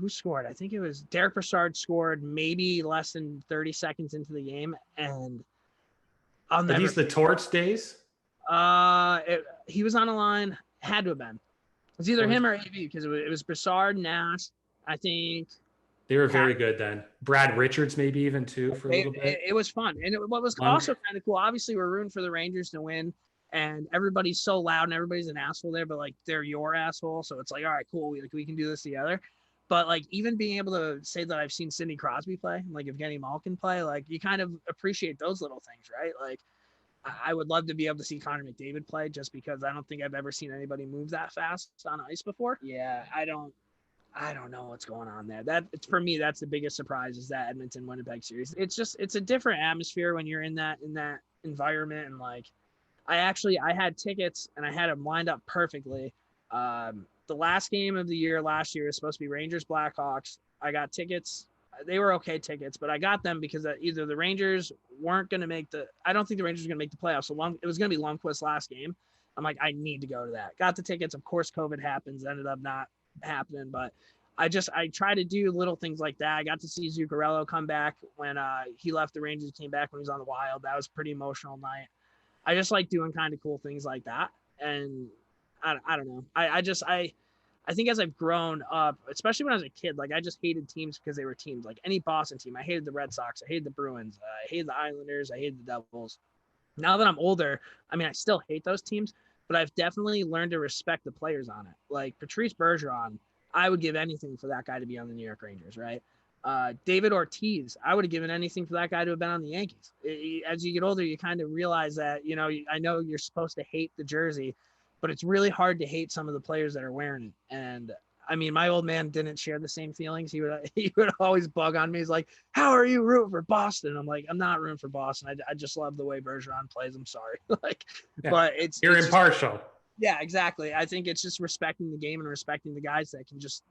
who scored? I think it was Derek Brassard scored maybe less than 30 seconds into the game. And Are these the Torch days? He was on the line. Had to have been. It was either him or AB because it was Brassard, Nash, I think. They were very good then. Brad Richards maybe even too for a little bit. It was fun. And what was also kind of cool, obviously we're rooting for the Rangers to win and everybody's so loud and everybody's an asshole there, but like they're your asshole. So it's like, all right, cool. We can do this together. But like even being able to say that I've seen Sidney Crosby play, like Evgeny Malkin play, like you kind of appreciate those little things, right? Like I would love to be able to see Connor McDavid play just because I don't think I've ever seen anybody move that fast on ice before. Yeah, I don't know what's going on there. For me, that's the biggest surprise is that Edmonton Winnipeg series. It's a different atmosphere when you're in that environment. And like, I had tickets and I had them lined up perfectly. The last game of the year last year is supposed to be Rangers Blackhawks. I got tickets. They were okay tickets, but I got them because either the Rangers weren't going to make I don't think the Rangers were going to make the playoffs. So it was going to be Lundqvist's last game. I'm like, I need to go to that. Got the tickets. Of course, COVID happens. Ended up not happening, but I try to do little things like that. I got to see Zuccarello come back when he left the Rangers, came back when he was on the Wild. That was a pretty emotional night. I just like doing kind of cool things like that. And I don't know. I think as I've grown up, especially when I was a kid, like I just hated teams because they were teams. Like any Boston team, I hated the Red Sox, I hated the Bruins, I hated the Islanders, I hated the Devils. Now that I'm older, I mean, I still hate those teams, but I've definitely learned to respect the players on it. Like Patrice Bergeron, I would give anything for that guy to be on the New York Rangers, right? David Ortiz, I would have given anything for that guy to have been on the Yankees. As you get older, you kind of realize that, I know you're supposed to hate the jersey, but it's really hard to hate some of the players that are wearing it. And I mean, my old man didn't share the same feelings. He would always bug on me. He's like, how are you rooting for Boston? I'm like, I'm not rooting for Boston. I just love the way Bergeron plays. I'm sorry. But you're impartial. Yeah, exactly. I think it's just respecting the game and respecting the guys that can just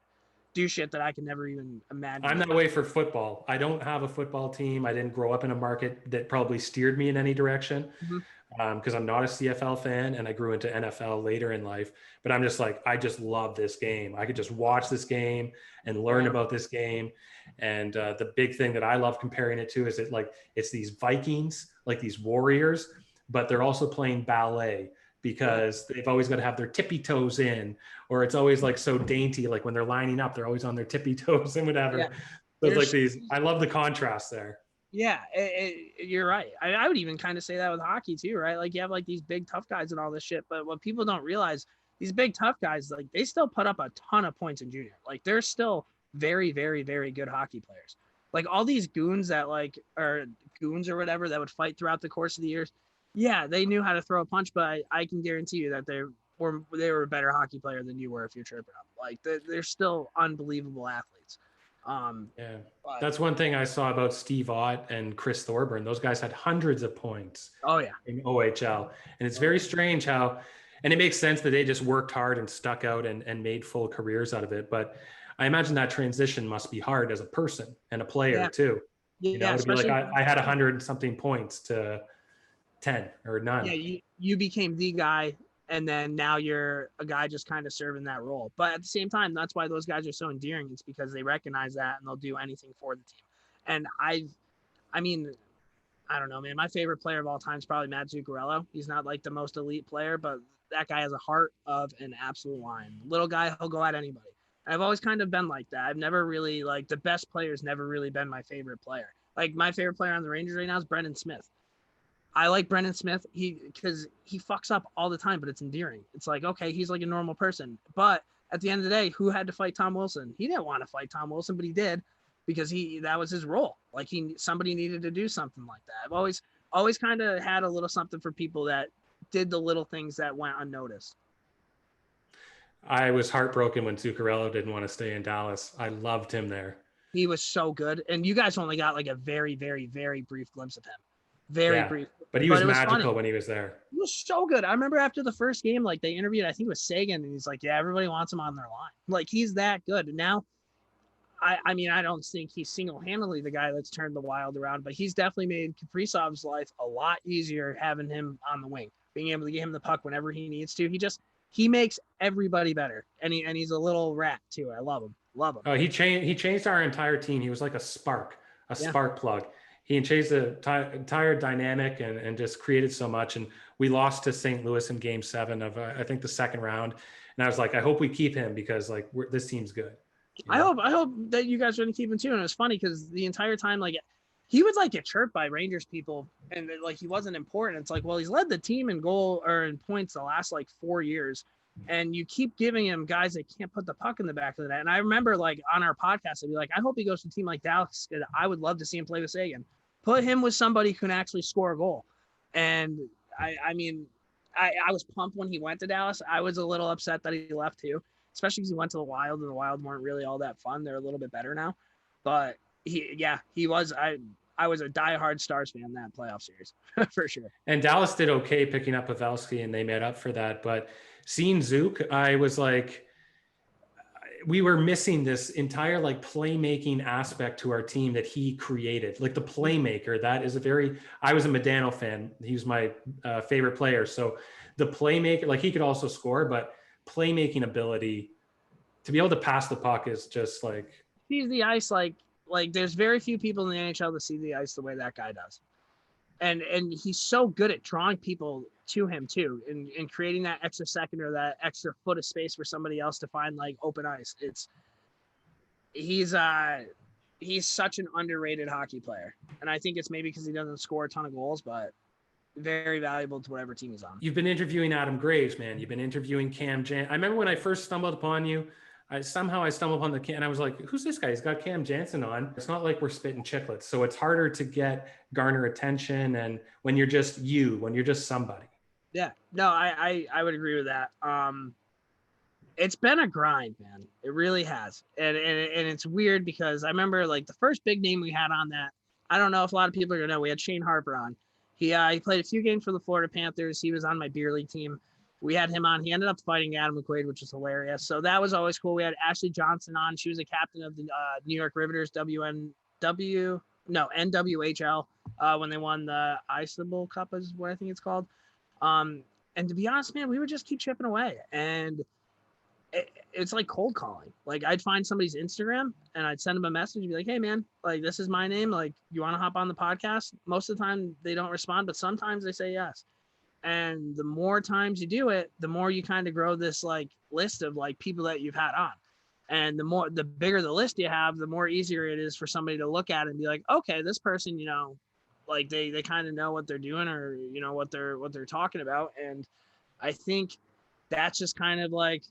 do shit that I can never even imagine. I'm that way for football. I don't have a football team. I didn't grow up in a market that probably steered me in any direction. Mm-hmm. because I'm not a CFL fan and I grew into NFL later in life. But I'm just like, I just love this game. I could just watch this game and learn Yeah. about this game. And the big thing that I love comparing it to is it's these Vikings, like these warriors, but they're also playing ballet because they've always got to have their tippy toes in, or it's always like so dainty. Like when they're lining up, they're always on their tippy toes and whatever. Yeah. So it's like these, I love the contrast there. Yeah, you're right. I would even kind of say that with hockey too, right? Like you have like these big tough guys and all this shit, but what people don't realize, these big tough guys, like they still put up a ton of points in junior. Like they're still very, very, very good hockey players. Like all these goons that like are goons or whatever that would fight throughout the course of the years. Yeah, they knew how to throw a punch, but I can guarantee you that they were a better hockey player than you were if you're tripping up. Like they're still unbelievable athletes. Yeah, that's one thing I saw about Steve Ott and Chris Thorburn. Those guys had hundreds of points. Oh yeah, in OHL, and it's very strange how, and it makes sense that they just worked hard and stuck out and made full careers out of it. But I imagine that transition must be hard as a person and a player too. You know, to be like I had 100 something points to 10 or none. Yeah, you became the guy. And then now you're a guy just kind of serving that role. But at the same time, that's why those guys are so endearing. It's because they recognize that and they'll do anything for the team. And I mean, I don't know, man. My favorite player of all time is probably Matt Zuccarello. He's not like the most elite player, but that guy has a heart of an absolute lion. Little guy, he'll go at anybody. I've always kind of been like that. I've never really, like, the best player's never really been my favorite player. Like, my favorite player on the Rangers right now is Brendan Smith. I like Brendan Smith because he fucks up all the time, but it's endearing. It's like, okay, he's like a normal person. But at the end of the day, who had to fight Tom Wilson? He didn't want to fight Tom Wilson, but he did because that was his role. Like somebody needed to do something like that. I've always kind of had a little something for people that did the little things that went unnoticed. I was heartbroken when Zuccarello didn't want to stay in Dallas. I loved him there. He was so good. And you guys only got like a very, very, very brief glimpse of him. Very brief. But he was magical when he was there. He was so good. I remember after the first game, like they interviewed, I think it was Sagan, and he's like, yeah, everybody wants him on their line. Like he's that good. And now, I mean, I don't think he's single-handedly the guy that's turned the Wild around, but he's definitely made Kaprizov's life a lot easier having him on the wing, being able to get him the puck whenever he needs to. He makes everybody better. And he's a little rat too. I love him. Love him. Oh, he changed our entire team. He was like a spark plug. He changed the entire dynamic and just created so much. And we lost to St. Louis in Game 7 of I think the second round. And I was like, I hope we keep him because like this team's good. You know? I hope that you guys are going to keep him too. And it was funny because the entire time, like he would like get chirped by Rangers people, and like he wasn't important. It's like, well, he's led the team in goal or in points the last like 4 years. And you keep giving him guys that can't put the puck in the back of the net. And I remember like on our podcast, I'd be like, I hope he goes to a team like Dallas. I would love to see him play with Sagan. Put him with somebody who can actually score a goal. And I mean, I was pumped when he went to Dallas. I was a little upset that he left too, especially because he went to the Wild, and the Wild weren't really all that fun. They're a little bit better now. But he was. I was a diehard Stars fan in that playoff series for sure. And Dallas did okay picking up Pavelski, and they made up for that. But seeing Zook, I was like, we were missing this entire like playmaking aspect to our team that he created. Like the playmaker, that is I was a Modano fan. He was my favorite player. So the playmaker, like he could also score, but playmaking ability to be able to pass the puck is just like. Sees the ice like there's very few people in the NHL that see the ice the way that guy does. And he's so good at drawing people to him too, and creating that extra second or that extra foot of space for somebody else to find like open ice. He's such an underrated hockey player. And I think it's maybe because he doesn't score a ton of goals, but very valuable to whatever team he's on. You've been interviewing Adam Graves, man. You've been interviewing Cam Jansen. I remember when I first stumbled upon you, I stumbled upon and I was like, who's this guy? He's got Cam Jansen on. It's not like we're spitting chiclets. So it's harder to garner attention. And when you're just somebody. Yeah, no, I would agree with that. It's been a grind, man. It really has. And it's weird because I remember like the first big name we had on that, I don't know if a lot of people are going to know, we had Shane Harper on. He played a few games for the Florida Panthers. He was on my beer league team. We had him on. He ended up fighting Adam McQuaid, which was hilarious. So that was always cool. We had Ashley Johnson on. She was a captain of the New York Riveters NWHL. when they won the Iceable Cup is what I think it's called. And to be honest, man, we would just keep chipping away. And it's like cold calling. Like I'd find somebody's Instagram and I'd send them a message and be like, hey man, like this is my name. Like you want to hop on the podcast? Most of the time they don't respond, but sometimes they say yes. And the more times you do it, the more you kind of grow this like list of like people that you've had on. And the bigger the list you have, the more easier it is for somebody to look at it and be like, okay, this person, like they kind of know what they're doing or, what they're talking about. And I think that's just kind of like,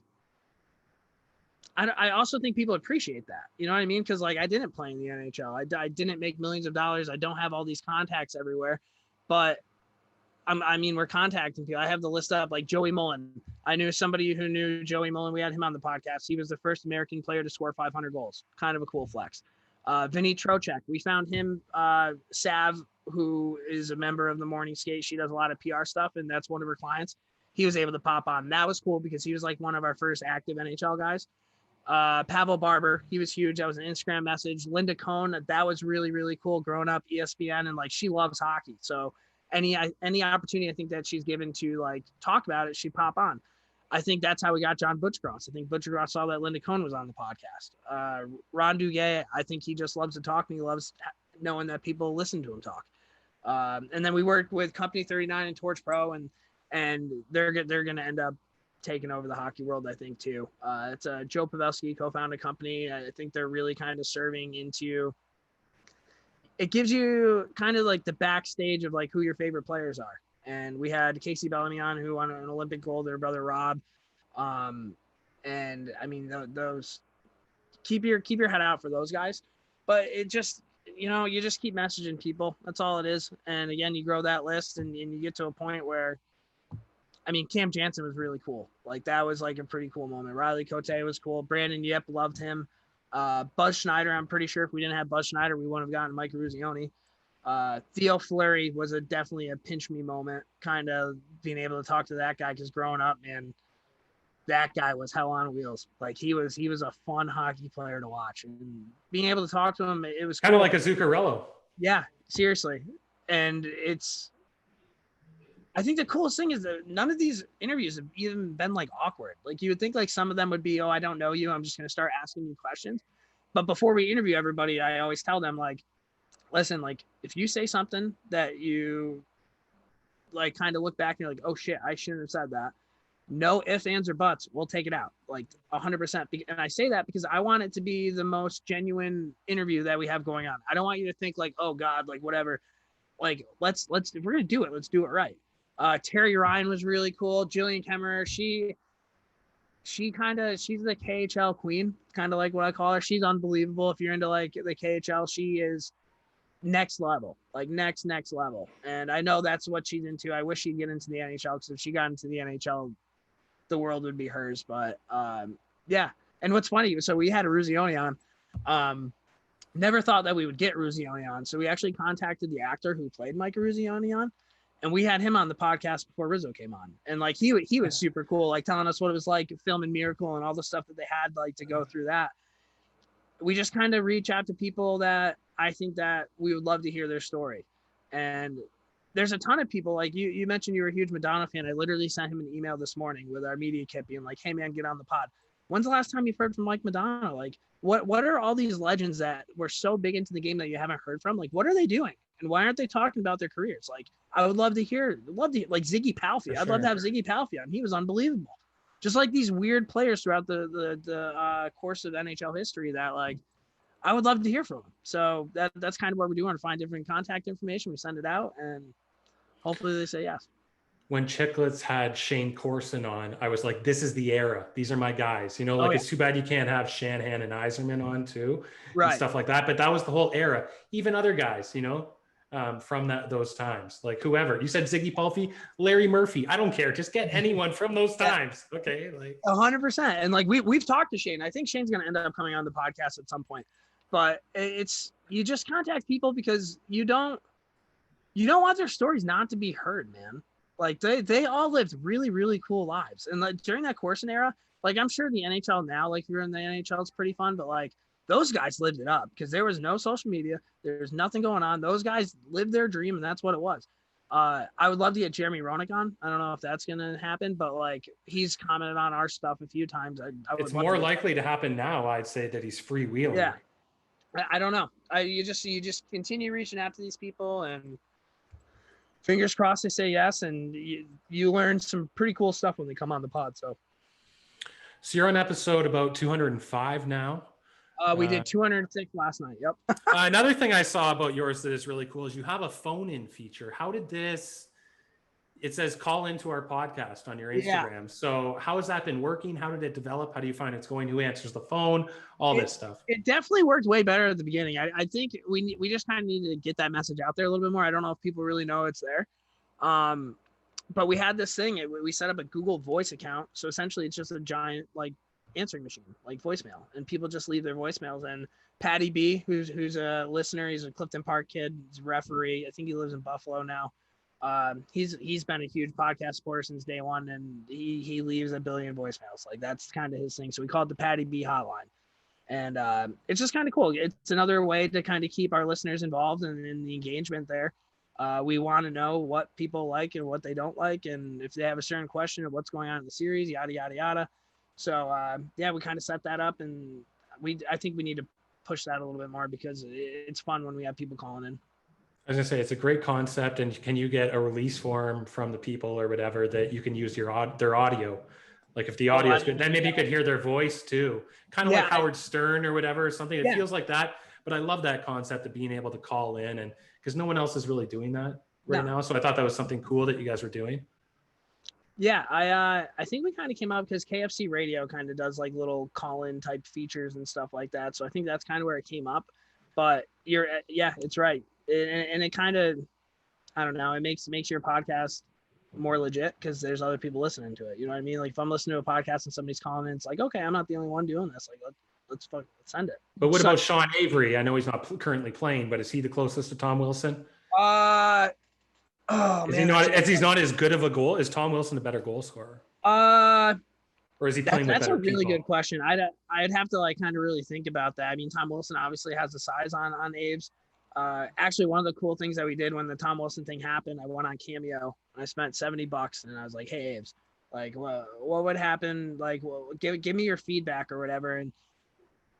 I also think people appreciate that. You know what I mean? Because like I didn't play in the NHL. I didn't make millions of dollars. I don't have all these contacts everywhere, but we're contacting people. I have the list up like Joey Mullen. I knew somebody who knew Joey Mullen. We had him on the podcast. He was the first American player to score 500 goals. Kind of a cool flex. Vinny Trocheck. We found him, Sav, who is a member of the Morning Skate. She does a lot of PR stuff, and that's one of her clients. He was able to pop on. That was cool because he was like one of our first active NHL guys. Pavel Barber, he was huge. That was an Instagram message. Linda Cohn, that was really, really cool growing up, ESPN, and like she loves hockey. So any opportunity I think that she's given to like talk about it, she'd pop on. I think that's how we got John Butchcross. I think Butchcross saw that Linda Cohn was on the podcast. Ron Duguay, I think he just loves to talk and he loves knowing that people listen to him talk. And then we worked with Company 39 and Torch Pro, and they're going to end up taking over the hockey world, I think, too. It's Joe Pavelski co-founded company. I think they're really kind of serving into, it gives you kind of like the backstage of like who your favorite players are. And we had Casey Bellamy on, who won an Olympic gold, their brother Rob. And I mean, those keep your head out for those guys. But it just, you just keep messaging people. That's all it is. And again, you grow that list and you get to a point where, I mean, Cam Jansen was really cool. Like that was like a pretty cool moment. Riley Cote was cool. Brandon Yip, loved him. Buzz Schneider, I'm pretty sure if we didn't have Buzz Schneider, we wouldn't have gotten Mike Ruzioni. Theo Fleury was definitely a pinch me moment, kind of being able to talk to that guy, because growing up, man, that guy was hell on wheels. Like he was a fun hockey player to watch, and being able to talk to him, it was kind of like a Zuccarello. Yeah, seriously. And I think the coolest thing is that none of these interviews have even been like awkward. Like you would think like some of them would be, oh, I don't know you, I'm just going to start asking you questions. But before we interview everybody, I always tell them like, listen, like if you say something that you like kind of look back and you're like, oh shit, I shouldn't have said that. No ifs, ands, or buts. We'll take it out like 100%. And I say that because I want it to be the most genuine interview that we have going on. I don't want you to think like, oh God, like whatever. Like let's if we're going to do it, let's do it right. Terry Ryan was really cool. Jillian Kemmerer, she's the KHL queen, kind of like what I call her. She's unbelievable. If you're into like the KHL, she is next level, like next level. And I know that's what she's into. I wish she'd get into the NHL, because if she got into the NHL, the world would be hers. But yeah. And what's funny, so we had a Ruzioni on. Never thought that we would get Ruzioni on. So we actually contacted the actor who played Mike Ruzioni on. And we had him on the podcast before Rizzo came on. And like, he was super cool, like telling us what it was like filming Miracle and all the stuff that they had like to go through that. We just kind of reach out to people that I think that we would love to hear their story. And there's a ton of people, like you mentioned you were a huge Madonna fan. I literally sent him an email this morning with our media kit being like, hey man, get on the pod. When's the last time you've heard from Mike Madonna? Like what are all these legends that were so big into the game that you haven't heard from? Like, what are they doing? And why aren't they talking about their careers? Like, I would love to hear, like Ziggy Palffy. I'd love to have Ziggy Palffy on. He was unbelievable. Just like these weird players throughout the course of NHL history that like, I would love to hear from them. So that's kind of what we're doing, to find different contact information. We send it out and hopefully they say yes. When Chicklets had Shane Corson on, I was like, this is the era. These are my guys. It's too bad you can't have Shanahan and Yzerman on too, right, and stuff like that. But that was the whole era. Even other guys, from those times, like whoever. You said Ziggy Palffy, Larry Murphy. I don't care. Just get anyone from those times. Okay, like 100%. And like we've talked to Shane. I think Shane's going to end up coming on the podcast at some point. But you just contact people because you don't want their stories not to be heard, man. Like they all lived really, really cool lives. And like during that Corson era, like I'm sure the NHL now, like if you're in the NHL, it's pretty fun. But like those guys lived it up because there was no social media. There's nothing going on. Those guys lived their dream, and that's what it was. I would love to get Jeremy Roenick on. I don't know if that's going to happen, but like he's commented on our stuff a few times. It's more likely to happen now. I'd say that he's freewheeling. Yeah. I don't know. You just continue reaching out to these people, and fingers crossed they say yes. And you learn some pretty cool stuff when they come on the pod. So you're on episode about 205 now. We did 206 last night. Yep. Another thing I saw about yours that is really cool is you have a phone-in feature. How did this? It says call into our podcast on your Instagram. Yeah. So how has that been working? How did it develop? How do you find it's going? Who answers the phone? This stuff. It definitely worked way better at the beginning. I think we just kind of needed to get that message out there a little bit more. I don't know if people really know it's there. But we had this thing. We set up a Google Voice account. So essentially it's just a giant like answering machine, like voicemail, and people just leave their voicemails. And Patty B, who's a listener, he's a Clifton Park kid, he's a referee. I think he lives in Buffalo now. He's been a huge podcast supporter since day one, and he leaves a billion voicemails. Like that's kind of his thing. So we call it the Patty B hotline, and it's just kind of cool. It's another way to kind of keep our listeners involved and in the engagement there. We want to know what people like and what they don't like, and if they have a certain question of what's going on in the series, yada yada yada. So yeah, we kind of set that up, and I think we need to push that a little bit more because it's fun when we have people calling in. I was gonna say it's a great concept, and can you get a release form from the people or whatever that you can use their audio? Like if the audio is good, then maybe you could hear their voice too, kind of like Howard Stern or whatever, or something. It feels like that. But I love that concept of being able to call in, and because no one else is really doing that now. So I thought that was something cool that you guys were doing. Yeah, I think we kind of came up because KFC Radio kind of does like little call-in type features and stuff like that. So I think that's kind of where it came up. But it's right. And it kind of, I don't know, it makes your podcast more legit because there's other people listening to it. You know what I mean? Like if I'm listening to a podcast and somebody's calling in, it's like, okay, I'm not the only one doing this. Like let's send it. But what about Sean Avery? I know he's not currently playing, but is he the closest to Tom Wilson? Oh, man. He's not as good of a goal? Is Tom Wilson a better goal scorer? Or is he playing with better people? That's a really good question. I'd have to like kind of really think about that. I mean, Tom Wilson obviously has the size on Abe's. Actually, one of the cool things that we did when the Tom Wilson thing happened, I went on Cameo and I spent $70 and I was like, hey, Abe's, like, what would happen? Like, give me your feedback or whatever. And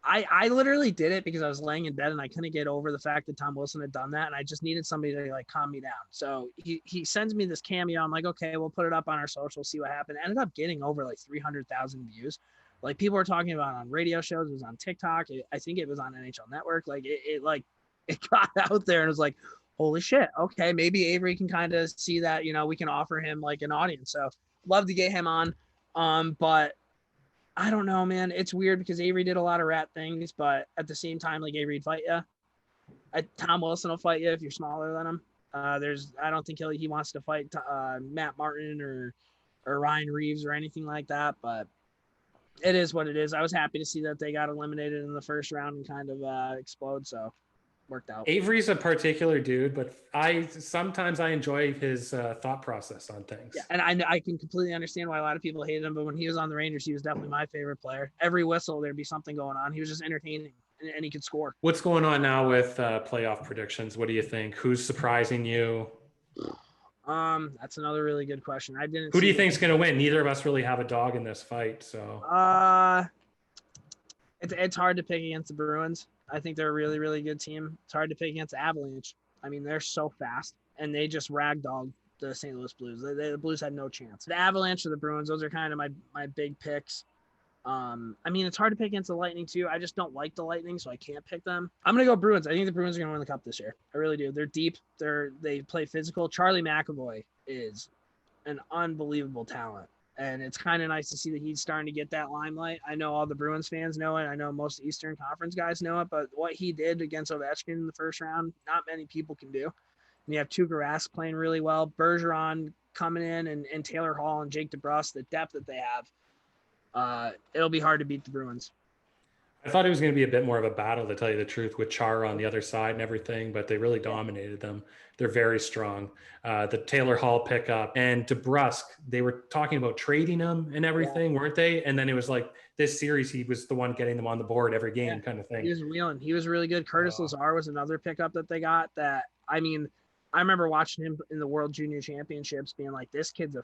I literally did it because I was laying in bed and I couldn't get over the fact that Tom Wilson had done that. And I just needed somebody to like calm me down. So he sends me this Cameo. I'm like, okay, we'll put it up on our social, see what happened. Ended up getting over like 300,000 views. Like people were talking about it on radio shows. It was on TikTok. I think it was on NHL Network. Like it got out there and it was like, holy shit. Okay. Maybe Avery can kind of see that, we can offer him like an audience. So love to get him on. But I don't know, man. It's weird because Avery did a lot of rat things, but at the same time, like Avery'd fight you. Tom Wilson will fight you if you're smaller than him. I don't think he wants to fight Matt Martin or Ryan Reeves or anything like that, but it is what it is. I was happy to see that they got eliminated in the first round and kind of explode. So worked out. Avery's a particular dude, but sometimes I enjoy his thought process on things. Yeah, and I can completely understand why a lot of people hated him, but when he was on the Rangers, he was definitely my favorite player. Every whistle, there'd be something going on. He was just entertaining, and he could score. What's going on now with playoff predictions? What do you think? Who's surprising you? That's another really good question. Who do you think's going to win? Neither of us really have a dog in this fight, so. It's hard to pick against the Bruins. I think they're a really, really good team. It's hard to pick against the Avalanche. I mean, they're so fast, and they just ragdolled the St. Louis Blues. The Blues had no chance. The Avalanche or the Bruins, those are kind of my big picks. I mean, it's hard to pick against the Lightning, too. I just don't like the Lightning, so I can't pick them. I'm going to go Bruins. I think the Bruins are going to win the Cup this year. I really do. They're deep. They play physical. Charlie McAvoy is an unbelievable talent. And it's kind of nice to see that he's starting to get that limelight. I know all the Bruins fans know it. I know most Eastern Conference guys know it. But what he did against Ovechkin in the first round, not many people can do. And you have Tuukka Rask playing really well. Bergeron coming in and Taylor Hall and Jake DeBrusk, the depth that they have. It'll be hard to beat the Bruins. I thought it was going to be a bit more of a battle, to tell you the truth, with Chara on the other side and everything, but they really dominated them. They're very strong. The Taylor Hall pickup and DeBrusque, they were talking about trading him and everything, weren't they? And then it was like this series, he was the one getting them on the board every game, kind of thing. He was wheeling. He was really good. Curtis Lazar was another pickup that they got that, I mean, I remember watching him in the World Junior Championships being like, this kid's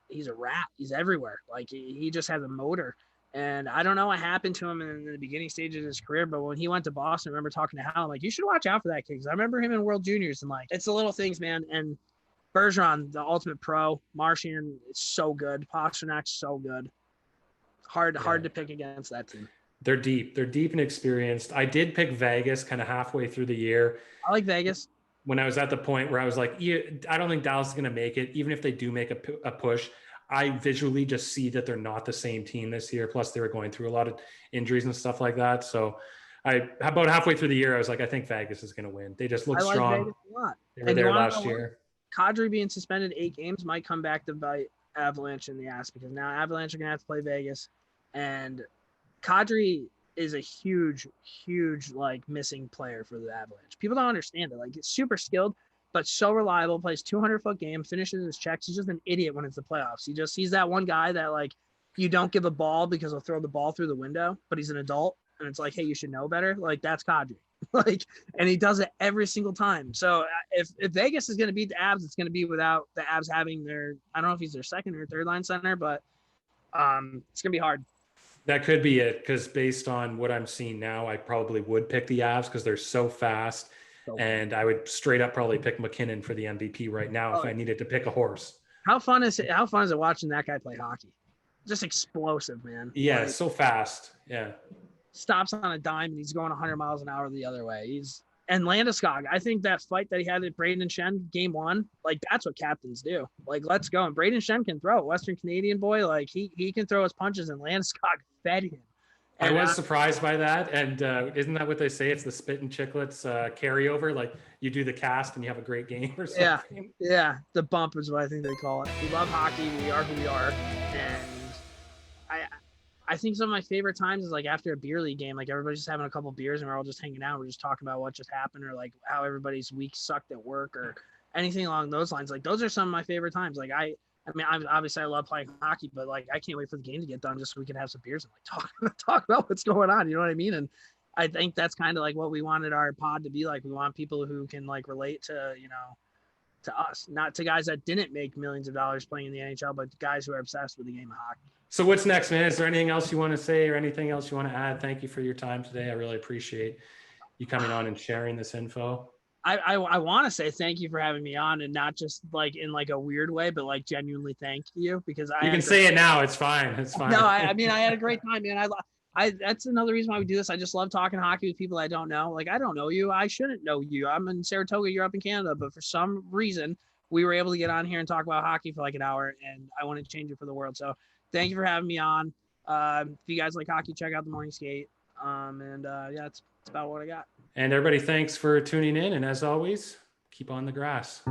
he's a rat. He's everywhere. Like, he just has a motor. And I don't know what happened to him in the beginning stages of his career, but when he went to Boston, I remember talking to Hal, I'm like, you should watch out for that kid. Because I remember him in World Juniors, and like, it's the little things, man. And Bergeron, the ultimate pro. Marchand is so good. Pasternak's so good. Hard to pick against that team. They're deep. They're deep and experienced. I did pick Vegas kind of halfway through the year. I like Vegas. When I was at the point where I was like, I don't think Dallas is going to make it. Even if they do make a push, I visually just see that they're not the same team this year. Plus, they were going through a lot of injuries and stuff like that. So, about halfway through the year, I was like, I think Vegas is going to win. They just look strong. Vegas a lot. They were there last year. Kadri being suspended 8 games might come back to bite Avalanche in the ass, because now Avalanche are going to have to play Vegas. And Kadri is a huge, like, missing player for the Avalanche. People don't understand it. Like, it's super skilled, but so reliable, plays 200-foot game, finishes his checks. He's just an idiot when it's the playoffs. He's that one guy that, like, you don't give a ball because he'll throw the ball through the window, but he's an adult, and it's like, hey, you should know better. Like, that's Kadri. Like, and he does it every single time. So if Vegas is going to beat the Avs, it's going to be without the Avs having I don't know if he's their second or third line center, but it's going to be hard. That could be it, because based on what I'm seeing now, I probably would pick the Avs because they're so fast. And I would straight up probably pick McKinnon for the MVP right now if I needed to pick a horse. How fun is it watching that guy play hockey? Just explosive, man. Yeah, like, so fast. Yeah. Stops on a dime and he's going 100 miles an hour the other way. And Landeskog, I think that fight that he had at Braden Shen game 1, like, that's what captains do. Like, let's go. And Braden Shen can throw. Western Canadian boy, like, he can throw his punches, and Landeskog fed him. And I was surprised by that. And isn't that what they say? It's the spit and chicklets carryover. Like, you do the cast and you have a great game or something. Yeah. The bump is what I think they call it. We love hockey. We are who we are. And I think some of my favorite times is like after a beer league game, like everybody's just having a couple beers and we're all just hanging out. We're just talking about what just happened, or like how everybody's week sucked at work, or anything along those lines. Like, those are some of my favorite times. Like, I mean, obviously I love playing hockey, but like, I can't wait for the game to get done just so we can have some beers and like talk about what's going on. You know what I mean? And I think that's kind of like what we wanted our pod to be like. We want people who can like relate to, to us, not to guys that didn't make millions of dollars playing in the NHL, but guys who are obsessed with the game of hockey. So what's next, man? Is there anything else you want to say or anything else you want to add? Thank you for your time today. I really appreciate you coming on and sharing this info. I want to say thank you for having me on, and not just like in like a weird way, but like genuinely thank you, because you can say it now. It's fine. It's fine. No, I mean, I had a great time, man. That's another reason why we do this. I just love talking hockey with people I don't know. Like, I don't know you. I shouldn't know you. I'm in Saratoga. You're up in Canada. But for some reason, we were able to get on here and talk about hockey for like an hour, and I want to change it for the world. So thank you for having me on. If you guys like hockey, check out the Morning Skate. Yeah, that's about what I got. And everybody, thanks for tuning in. And as always, keep on the grass.